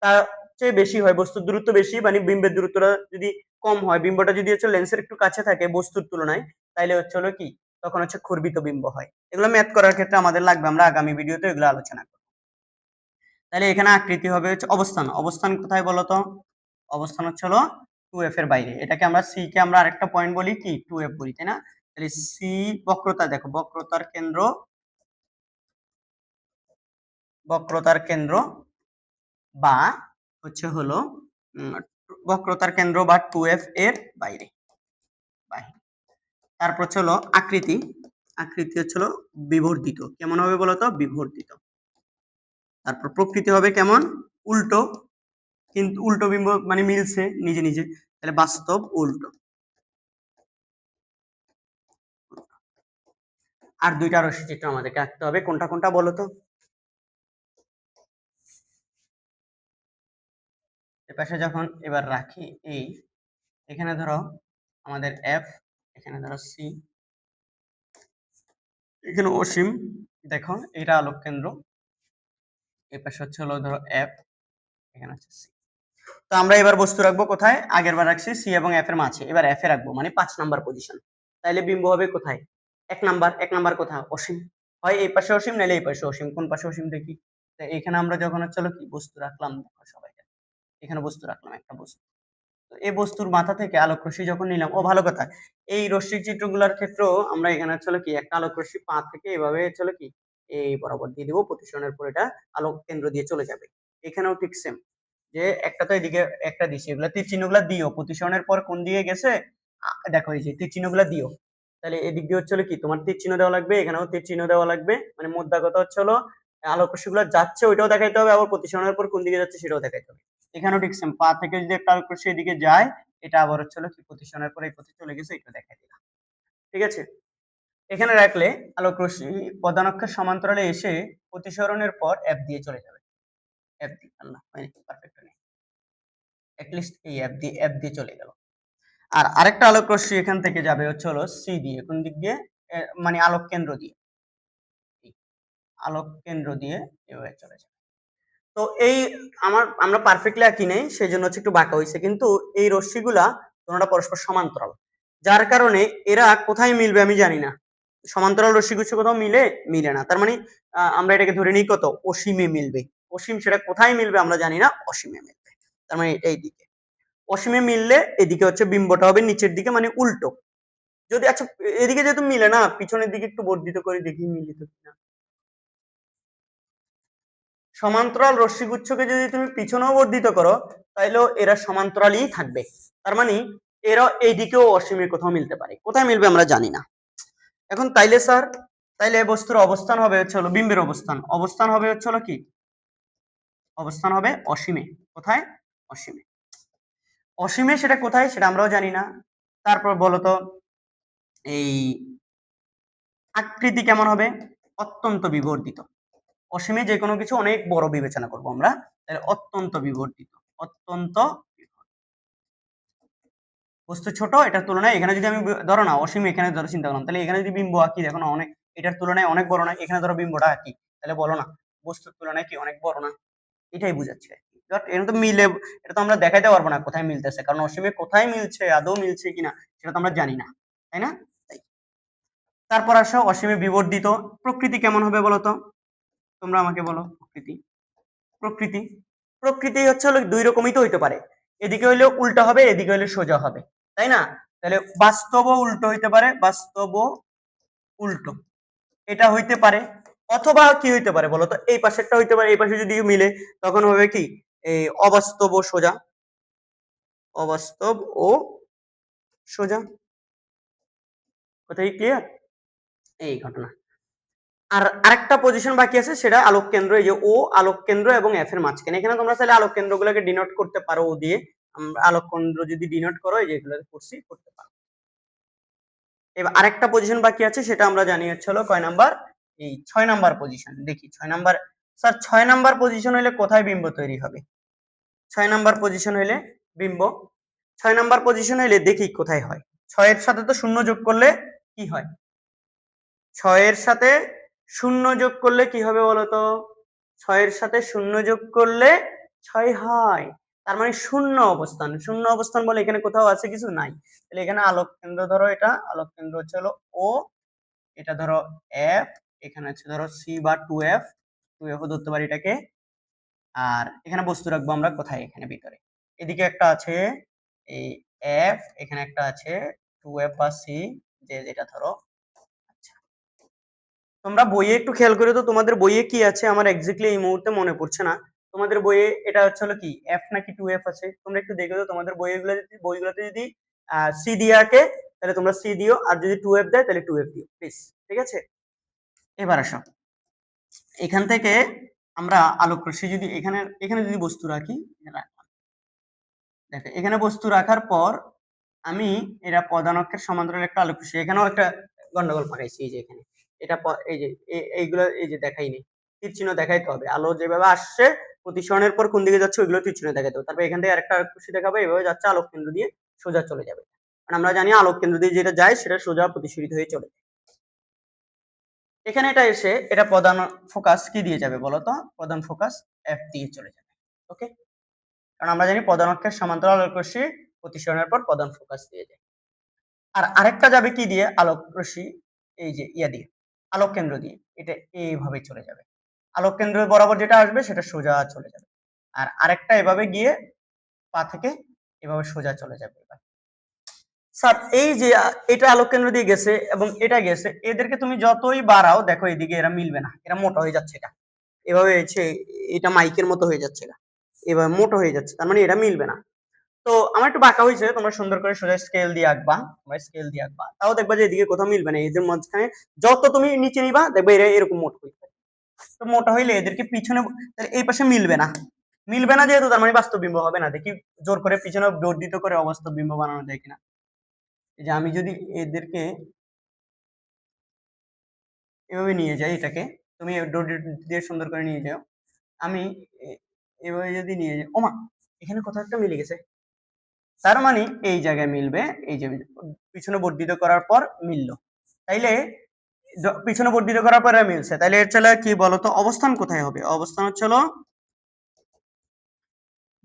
তার চেয়ে বেশি হয়, বস্তুর দূরত্ব বেশি মানে বিম্বের দূরত্বটা যদি কম হয়, বিম্বটা যদি হচ্ছে লেন্সের একটু কাছে থাকে বস্তুর তুলনায়, তাইলে হচ্ছে হলো কি, তখন হচ্ছে ক্ষুরবিত বিম্ব হয়। এগুলো ম্যাথ করার ক্ষেত্রে আমাদের লাগবে, আমরা আগামী ভিডিওতে এগুলো আলোচনা করব। তাহলে এখানে আকৃতি হবে হচ্ছে অবস্থান, অবস্থান কোথায় বলতো, অবস্থান হচ্ছে হলো 2f এর বাইরে, এটাকে আমরা সি কে আমরা আরেকটা পয়েন্ট বলি কি 2f বলি, তাই না। তাহলে সি বক্রতা, দেখো বক্রতার কেন্দ্র, বক্রতার কেন্দ্র বা হচ্ছে হলো বক্রতার কেন্দ্র বা 2f এর বাইরে, তারপর হলো আকৃতি, আকৃতি হচ্ছে বিবর্ধিত, কেমন হবে বলতো, বিবর্ধিত। তারপর প্রকৃতি হবে কেমন, উল্টো, কিন্তু উল্টো বিম্ব মানে মিলছে নিজে নিজে, তাহলে বাস্তব উল্টো। আর দুইটা রশ্মি চিত্র আমাদেরকে আঁকতে হবে, কোনটা কোনটা বলতো, এপাশে যখন এবার রাখি এই, এখানে ধরো আমাদের এফ, এখানে ধরো সি, এখানে অসীম, দেখো এটা আলোক কেন্দ্র, এপাশে হচ্ছে হলো ধরো এফ, এখানে হচ্ছে সি। তো আমরা এবার বস্তু রাখবো কোথায়, আগের বার রাখছি সি এবং এফ এর মাঝে, এবার এফ এ রাখবো মানে 5 নাম্বার পজিশন। তাইলে বিম্ব হবে কোথায়, 1 নাম্বার, 1 নাম্বার কোথায়, অসীম, হয় এই পাশে অসীম নাহলে এই পাশে অসীম, কোন পাশে অসীম দেখি। এখানে আমরা যখন চলো কি বস্তু রাখলাম, সবাই এখানে বস্তু রাখলাম, একটা বস্তু, তো এই বস্তুর মাথা থেকে আলোক রশ্মি যখন নিলাম, ও ভালো কথা, এই রশ্মি চিত্রগুলোর ক্ষেত্রেও আমরা এখানে চলো কি একটা আলোক রশ্মি পা থেকে এভাবে চলো কি এই বরাবর দিয়ে দিব, প্রতিসরণের পর এটা আলোক কেন্দ্র দিয়ে চলে যাবে। এখানেও ঠিক সেম, যে একটা তো এদিকে একটা দিছি, এগুলা তীর চিহ্নগুলা দিও, প্রতিসরণের পর কোন দিকে গেছে দেখো, এই যে তীর চিহ্নগুলা দিও, তাহলে এদিক দিয়ে হচ্ছে কি তোমার তীর চিহ্ন দেওয়া লাগবে, এখানেও তীর চিহ্ন দেওয়া লাগবে, মানে মোদ্দা কথা হচ্ছে হলো আলোক রশ্মিগুলো যাচ্ছে ওইটাও দেখাইতে হবে, আবার প্রতিসরণের পর কোন দিকে যাচ্ছে সেটাও দেখাইতে হবে। এখানেও ঠিক সেম, পা থেকে যদি একটা আলোক রশ্মি এদিকে যায়, এটা আবার হচ্ছে হলো কি প্রতিসরণের পর এই পথে চলে গেছে, এটা দেখাই দিলাম, ঠিক আছে। এখানে রাখলে আলোক রশ্মি প্রধান অক্ষের সমান্তরালে এসে প্রতিসরণের পর এফ দিয়ে চলে যাবে, এফ দিয়ে, আল্লাহ পারফেক্ট নেই, অ্যাটলিস্ট এই এফ দিয়ে চলে গেল। আর আরেকটা আলোক রশ্মি এখান থেকে যাবে হচ্ছে হলো সি দিয়ে, কোন দিক দিয়ে, মানে আলোক কেন্দ্র দিয়ে, আলোক কেন্দ্র দিয়ে এভাবে চলে যাবে। তো এই আমরা পারফেক্টলি আঁকি নেই, সেই জন্য হচ্ছে একটু বাঁকা হয়েছে, কিন্তু এই রশ্মিগুলা তোমরা পরস্পর সমান্তরাল, যার কারণে এরা কোথায় মিলবে আমি জানি না, সমান্তরাল রশ্মিগুচ্ছ কোথাও মিলে মিলে না, তার মানে আমরা এটাকে ধরে নিই কত, অসীমে মিলবে, অসীম সেটা কোথায় মিলবে আমরা জানি না, অসীমে মিলবে, তার মানে এই দিকে অসীমে মিললে এদিকে হচ্ছে বিম্বটা হবে নিচের দিকে মানে উল্টো, যদি আচ্ছা এদিকে যেহেতু মিলে না, পিছনের দিকে একটু বর্ধিত করে দেখি মিলিত কিনা, সমান্তরাল রশ্মিগুচ্ছকে যদি তুমি পিছনেও বর্ধিত করো, তাইলেও এরা সমান্তরালই থাকবে, তার মানে এরা এই দিকেও অসীমে কোথাও মিলতে পারে, কোথায় মিলবে আমরা জানি না। এখন তাইলে স্যার, তাইলে বস্তুর অবস্থান হবে হচ্ছে হলো বিম্বের অবস্থান, অবস্থান হবে হচ্ছে হলো কি, অবস্থান হবে অসীমে, কোথায়, অসীমে, অসীমে সেটা কোথায় সেটা আমরাও জানি না। তারপর বলতো এই আকৃতি কেমন হবে, অত্যন্ত বিবর্ধিত, অসীমে যে কোনো কিছু অনেক বড় বিবেচনা করব আমরা, তাহলে অত্যন্ত বিবর্ধিত। অত্যন্ত বস্তু ছোট, এটার তুলনায় এখানে যদি আমি ধরো না অসীম, এখানে ধরো চিন্তা করলাম, তাহলে এখানে যদি বিম্ব আঁকি, দেখো না অনেক, এটার তুলনায় অনেক বড় না, এখানে ধরো বিম্বটা আঁকি, তাহলে বলো না বস্তুর তুলনায় কি অনেক বড় না? এটাই বুঝাচ্ছে আর কি। এটা তো মিলে, এটা তো আমরা দেখাইতে পারবো না কোথায় মিলতেছে, কারণ অসীমে কোথায় মিলছে, আদৌ মিলছে কিনা সেটা তো আমরা জানি না, তাই না? তাই। তারপর আসো অসীমে বিবর্ধিত। প্রকৃতি কেমন হবে বলো তো, তোমরা আমাকে বলো। প্রকৃতি, প্রকৃতি প্রকৃতি হচ্ছে হলো দুই রকমই তো হইতে পারে, এদিকে হইলে উল্টো হবে, এদিকে হইলে সোজা হবে, তাই না? তাহলে বাস্তব উল্টো হইতে পারে, বাস্তব উল্টো এটা হইতে পারে। অথবা কি হইতে পারে বলতো, এই পাশেরটা হইতে পারে, এই পাশে যদি মিলে তখন হবে কি, এই অবাস্তব ও সোজা, অবাস্তব ও সোজা। কোথায় ক্লিয়ার এই ঘটনা। আর আরেকটা পজিশন বাকি আছে, সেটা আলোক কেন্দ্র, এই যে ও আলোক কেন্দ্র এবং এফ এর মাঝখানে, এখানে তোমরা চাইলে আলোক কেন্দ্রগুলোকে ডিনোট করতে পারো ও দিয়ে, আমরা আলোক কেন্দ্র যদি ডিনোট করো, এই যেগুলো করছি করতে পারো। এবার আরেকটা পজিশন বাকি আছে, সেটা আমরা জানি হচ্ছে হলো কয় নাম্বার, এই 6 নাম্বার পজিশন। দেখি 6 নাম্বার, স্যার 6 নাম্বার পজিশন হলে কোথায় বিম্ব তৈরি হবে? 6 নাম্বার পজিশন হলে বিম্ব, 6 নাম্বার পজিশন হলে দেখি কোথায় হয়। 6 এর সাথে তো শূন্য যোগ করলে কি হয়? 6 এর সাথে শূন্য যোগ করলে কি হবে বলতো? 6 এর সাথে শূন্য যোগ করলে 6 হয়। তার মানে শূন্য অবস্থান, শূন্য অবস্থান বলে এখানে কোথাও আছে কিছু নাই। তাহলে এখানে আলোক কেন্দ্র ধরো, এটা আলোক কেন্দ্র হচ্ছে হলো ও, এটা ধরো এফ, এখানে হচ্ছে ধরো সি বা 2f, 2f ও ধরতে পারি এটাকে। আর এখানে বস্তু রাখবো আমরা কোথায়, এখানে ভিতরে। এদিকে একটা আছে এই এফ, এখানে একটা আছে 2f বা সি, যেটা ধরো। আচ্ছা, তোমরা বইয়ে একটু খেয়াল করে তো, তোমাদের বইয়ে কি আছে আমার এক্স্যাক্টলি এই মুহূর্তে মনে পড়ছে না। তোমাদের বইয়ে এটা হচ্ছে হলো কি এফ নাকি 2f আছে, তোমরা একটু দেখে দাও তোমাদের বইগুলোতে যদি সি দিয়ে আঁকে তাহলে তোমরা সি দিও, আর যদি 2f দেয় তাহলে 2f দিও প্লিজ, ঠিক আছে? এবার আসো, এখান থেকে আমরা আলোক রশ্মি যদি এখানে এখানে যদি বস্তু রাখি, দেখো এখানে বস্তু রাখার পর আমি এরা প্রধান অক্ষের সমান্তরাল একটা আলোক রশ্মি, এখানেও একটা গন্ডগোল পাকাইছি, এই যে এখানে এটা এই যে এইগুলো এই যে দেখাইনি, তীর চিহ্ন দেখাইতে হবে, আলো যেভাবে আসছে প্রতিসরণের পর কোন দিকে যাচ্ছে ওইগুলো তীর চিহ্ন দেখাইতে হবে। তারপর এখান থেকে আরেকটা আলোক রশ্মি দেখাবো, এভাবে যাচ্ছে আলোক কেন্দ্র দিয়ে সোজা চলে যাবে, কারণ আমরা জানি আলোক কেন্দ্র দিয়ে যেটা যায় সেটা সোজা প্রতিসরিত হয়ে চলে যায়। এখানে এটা এসে এটা প্রধান ফোকাস কি দিয়ে যাবে বলতো, প্রধান ফোকাস এফ দিয়ে চলে যাবে। ওকে, কারণ আমরা জানি প্রধান অক্ষের সমান্তরাল আলোক রশ্মি প্রতিসরণের পর প্রধান ফোকাস দিয়ে যায়। আর আরেকটা যাবে কি দিয়ে, আলোক রশ্মি এই যে ইয়া দিয়ে, আলোক কেন্দ্র দিয়ে, এটা এইভাবে চলে যাবে, আলোক কেন্দ্র বরাবর যেটা আসবে সেটা সোজা চলে যাবে। আর আরেকটা এভাবে গিয়ে পা থেকে এভাবে সোজা চলে যাবে। এবার স্যার এই যে এটা আলোক কেন্দ্র দিয়ে গেছে এবং এটা গেছে, এদেরকে তুমি যতই বাড়াও দেখো এদিকে এরা মিলবে না, এরা মোটা হয়ে যাচ্ছে, এটা এভাবে হচ্ছে, এটা মাইকের মতো হয়ে যাচ্ছে, এটা এবার মোটা হয়ে যাচ্ছে, তার মানে এটা মিলবে না। তো আমার একটু বাঁকা হয়েছে, তোমরা সুন্দর করে সোজা স্কেল দিয়ে আঁকবা, তোমরা স্কেল দিয়ে আঁকবা, তাও দেখবা যে এদিকে কোথাও মিলবে না, এদের মাঝখানে যত তুমি নিচে নিবা দেখবে এরা এরকম মোটা হয়ে যাবে। তো মোটা হইলে এদেরকে পিছনে, তাহলে এই পাশে মিলবে না, মিলবে না যেহেতু তার মানে বাস্তব বিম্ব হবে না। দেখি জোর করে পিছনে বর্ধিত করে অবাস্তব বিম্ব বানানো যায় কিনা। এই যে আমি যদি এদেরকে এভাবে নিয়ে যাই, এটাকে তুমি ডট দিয়ে সুন্দর করে নিয়ে যাও, আমি এভাবে যদি নিয়ে যাই, ওমা এখানে কোথাও একটা মিলে গেছে, তার মানে এই জায়গায় মিলবে, এই যে পিছনে বর্ধিত করার পর মিললো, তাইলে পিছনে বর্ধিত করার পরে মিলছে, তাইলে এর চলে কি বলতো অবস্থান কোথায় হবে? অবস্থান হচ্ছে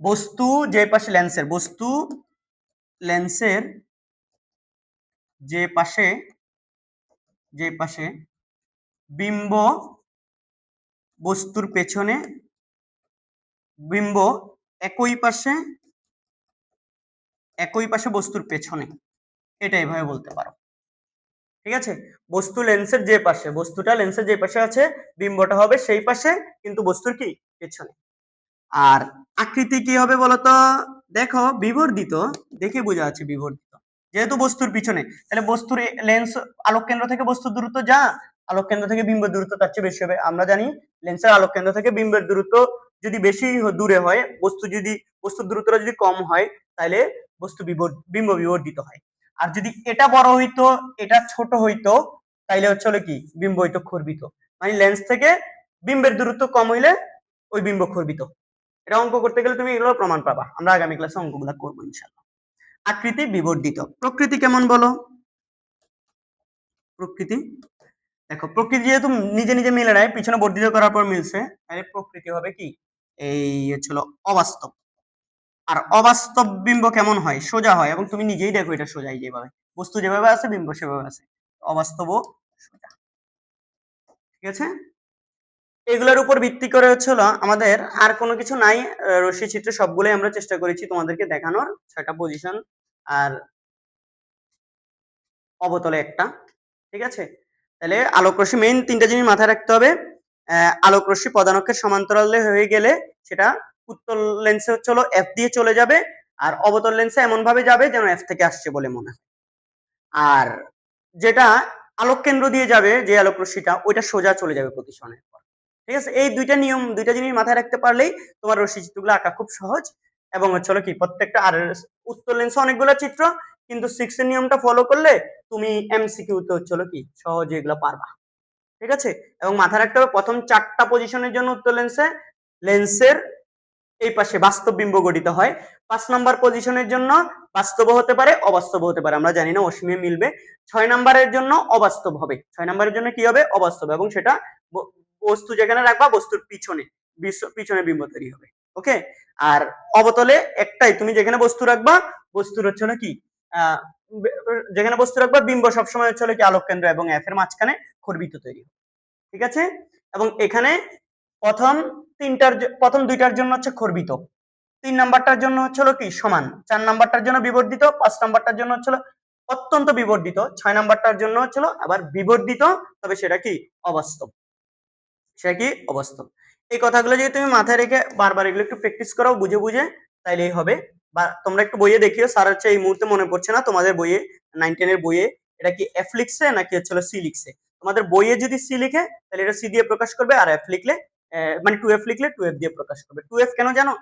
বস্তু যে পাশে লেন্সের, বস্তু লেন্সের যে পাশে, যে পাশে বিম্ব বস্তুর পেছনে, বিম্ব একই পাশে, একই পাশে বস্তুর পেছনে, এটা এভাবে বলতে পারো, ঠিক আছে? বস্তু লেন্সের যে পাশে, বস্তুটা লেন্সের যে পাশে আছে বিম্বটা হবে সেই পাশে, কিন্তু বস্তুর কি পেছনে। আর আকৃতি কি হবে বলতো, দেখো বিবর্ধিত, দেখে বোঝা যাচ্ছে বিবর্ধিত, যেহেতু বস্তুর পিছনে, তাহলে বস্তুর লেন্স আলোক কেন্দ্র থেকে বস্তুর দূরত্ব যা আলোক কেন্দ্র থেকে বিম্বের দূরত্ব তার চেয়ে বেশি হবে। আমরা জানি লেন্সের আলোক কেন্দ্র থেকে বিম্বের দূরত্ব যদি বেশি দূরে হয়, বস্তুর দূরত্বটা যদি কম হয় তাহলে বিম্ব বিবর্ধিত হয়। আর যদি এটা বড় হইতো এটা ছোট হইতো তাইলে হচ্ছে হলো কি বিম্ব হইতো খর্বিত। মানে লেন্স থেকে বিম্বের দূরত্ব কম হইলে ওই বিম্ব খর্বিত। এটা অঙ্ক করতে গেলে তুমি এগুলোর প্রমাণ পাবা, আমরা আগামী ক্লাসে অঙ্কগুলো করবো ইনশাআল্লাহ। আকৃতি বিবর্ধিত, প্রকৃতি কেমন বলো? প্রকৃতি দেখো, প্রকৃতি যেহেতু নিজে নিজে মিলে নেয়, পিছনে বর্ধিত করার পর মিলছে, তাহলে প্রকৃতি হবে কি এই হচ্ছিল অবাস্তব। আর অবাস্তব বিম্ব কেমন হয়? সোজা হয়, এবং তুমি নিজেই দেখো এটা সোজাই, যেভাবে বস্তু যেভাবে আছে বিম্ব সেভাবে আছে, অবাস্তব সোজা। ঠিক আছে, এগুলোর উপর ভিত্তি করে হচ্ছিল আমাদের আর কোনো কিছু নাই। রশ্মি চিত্র সবগুলোই আমরা চেষ্টা করেছি তোমাদেরকে দেখানোর, 6টা পজিশন আর অবতলে একটা। ঠিক আছে, তাহলে আলোক রশ্মি মেইন 3টা জিনিস মাথায় রাখতে হবে। আলোক রশ্মি প্রধান অক্ষের সমান্তরালে হয়ে গেলে সেটা উত্তল লেন্সে হচ্ছে হলো এফ দিয়ে চলে যাবে, আর অবতল লেন্সে এমন ভাবে যাবে যেন এফ থেকে আসছে বলে মনে হয়। আর যেটা আলোক কেন্দ্র দিয়ে যাবে, যে আলোক রশ্মিটা, ওইটা সোজা চলে যাবে প্রতিসরণের পর। ঠিক আছে, এই দুইটা নিয়ম, দুইটা জিনিস মাথায় রাখতে পারলেই তোমার রশ্মি চিত্রগুলো আঁকা খুব সহজ। এবং হচ্ছে হলো কি প্রত্যেকটা, আর উত্তল লেন্সে অনেকগুলো চিত্র, কিন্তু 6 এর নিয়মটা ফলো করলে তুমি এমসিকিউ তে হচ্ছে হলো কি সহজে এগুলো পারবা। ঠিক আছে, এবং মাথায় রাখতে হবে প্রথম 4টা পজিশনের জন্য উত্তল লেন্সের এই পাশে বাস্তব বিম্ব গঠিত হয়। 5 নাম্বার পজিশনের জন্য বাস্তব হতে পারে, অবাস্তব হতে পারে, আমরা জানি না, অসীমে মিলবে। 6 নাম্বারের জন্য অবাস্তব হবে, 6 নাম্বারের জন্য কি হবে? অবাস্তব, এবং সেটা বস্তু যেখানে রাখবা বস্তুর পিছনে, পিছনে বিম্ব তৈরি হবে। ওকে, আর অবতলে একটাই, তুমি যেখানে বস্তু রাখবা বস্তুর হচ্ছে হলো কি যেখানে বস্তু রাখবা বিম্ব সবসময় হচ্ছে হলো কি আলোক কেন্দ্র এবং এফ এর মাঝখানে খর্বিত তৈরি হবে। ঠিক আছে, এবং এখানে প্রথম 2টার জন্য হচ্ছে খর্বিত, 3 নাম্বারটার জন্য হচ্ছে হলো কি সমান, 4 নাম্বারটার জন্য বিবর্ধিত, 5 নাম্বারটার জন্য হচ্ছে অত্যন্ত বিবর্ধিত, 6 নাম্বারটার জন্য হচ্ছে আবার বিবর্ধিত, তবে সেটা কি অবাস্তব, সেটা কি অবাস্তব। এই কথাগুলো যদি তুমি মাথায় রেখে বারবার এগুলো একটু প্র্যাকটিস করো বুঝে বুঝে, তাইলেই হবে। বা তোমরা একটু বইয়ে দেখিও, স্যার হচ্ছে এই মুহূর্তে মনে পড়ছে না তোমাদের বইয়ে 9-10 এর বইয়ে এটা কি এফ লিখছে নাকি হচ্ছে সি লিখছে। তোমাদের বইয়ে যদি সি লিখে তাহলে এটা সি দিয়ে প্রকাশ করবে, আর এফ লিখলে মানে 2f লিখলে 2f দিয়ে প্রকাশ করবে। 2f কেন জানো?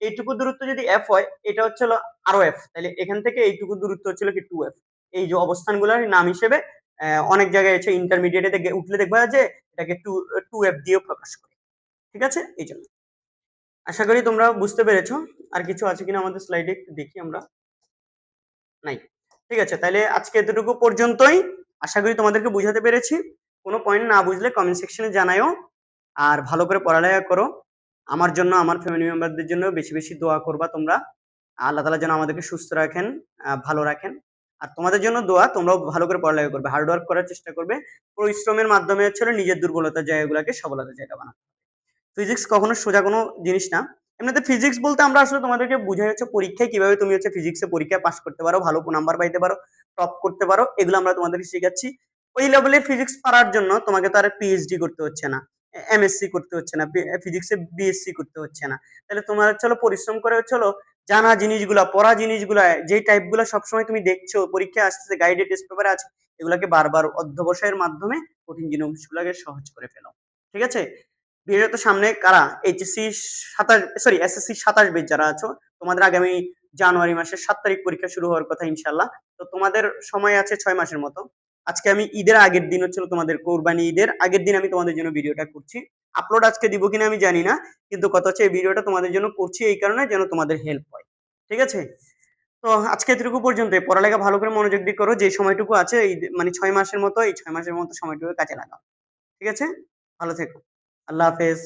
এইটুকু দূরত্ব যদি f হয়, এটা হচ্ছে আরো f, তাহলে এখান থেকে এইটুকু দূরত্ব হচ্ছিল কি 2f। এই যে অবস্থানগুলোর নাম হিসেবে অনেক জায়গায় হচ্ছে ইন্টারমিডিয়েটে উঠলে দেখবা যে এটাকে 2f দিয়ে প্রকাশ করে। ঠিক আছে, এই জন্য আশা করি তোমরা বুঝতে পেরেছো। আর কিছু আছে কিনা আমাদের স্লাইডে একটু দেখি আমরা, নাই। ঠিক আছে, তাহলে আজকে এতটুকু পর্যন্তই, আশা করি তোমাদেরকে বুঝাতে পেরেছি। কোনো পয়েন্ট না বুঝলে কমেন্ট সেকশনে জানাও, আর ভালো করে পড়ালেখা করো। আমার জন্য, আমার ফ্যামিলি মেম্বারদের জন্য বেশি বেশি দোয়া করবা তোমরা। আল্লাহ তাআলা যেন আমাদেরকে সুস্থ রাখেন, ভালো রাখেন। আর তোমাদের জন্য দোয়া, তোমরাও ভালো করে পড়ালেখা করবে, হার্ড ওয়ার্ক করার চেষ্টা করবে, পরিশ্রমের মাধ্যমে হচ্ছে নিজের দুর্বলতার জায়গাগুলোকে সবলতার জায়গা বানাবে। ফিজিক্স কখনো সোজা কোনো জিনিস না। এমনিতে ফিজিক্স বলতে আমরা আসলে তোমাদেরকে বুঝাই হচ্ছে পরীক্ষায় কিভাবে তুমি হচ্ছে ফিজিক্সে পরীক্ষায় পাস করতে পারো, ভালো নাম্বার পাইতে পারো, টপ করতে পারো, এগুলো আমরা তোমাদেরকে শেখাচ্ছি। ওই লেভেলের ফিজিক্স পারার জন্য তোমাকে তো আর পিএইচডি করতে হচ্ছে না, এমএসসি করতে হচ্ছে না, ফিজিক্সে বিএসসি করতে হচ্ছে না। তাহলে তোমার হচ্ছে পরিশ্রম করে হচ্ছে জানা জিনিসগুলা, পড়া জিনিসগুলা, যে টাইপগুলো সবসময় তুমি দেখছো পরীক্ষায় আসতেছে, গাইডে টেস্ট পেপারে আছে, এগুলাকে বারবার অধ্যবসায়ের মাধ্যমে কঠিন জিনিসগুলোকে সহজ করে ফেলো। ঠিক আছে, বিশেষত সামনে কারা এইচএসসি 27 এসএসসি 27 ব্যাচ যারা আছো, তোমাদের আগামী জানুয়ারি মাসের 7 তারিখ পরীক্ষা শুরু হওয়ার কথা ইনশাআল্লাহ। তো তোমাদের সময় আছে 6 মাসের মতো। আজকে আমি ঈদের আগের দিন হচ্ছিল, তোমাদের কোরবানি ঈদের আগের দিন আমি তোমাদের জন্য ভিডিওটা করছি। আপলোড আজকে দিব কিনা আমি জানি না, কিন্তু কথা হচ্ছে এই ভিডিওটা তোমাদের জন্য করছি এই কারণে যেন তোমাদের হেল্প হয়। ঠিক আছে, তো আজকে এতটুকু পর্যন্ত। পড়ালেখা ভালো করে মনোযোগ দিয়ে করো, যে সময়টুকু আছে এই মানে 6 মাসের মতো, এই 6 মাসের মতো সময়টুকু কাজে লাগাও। ঠিক আছে, ভালো থেকো, আল্লাহ হাফেজ।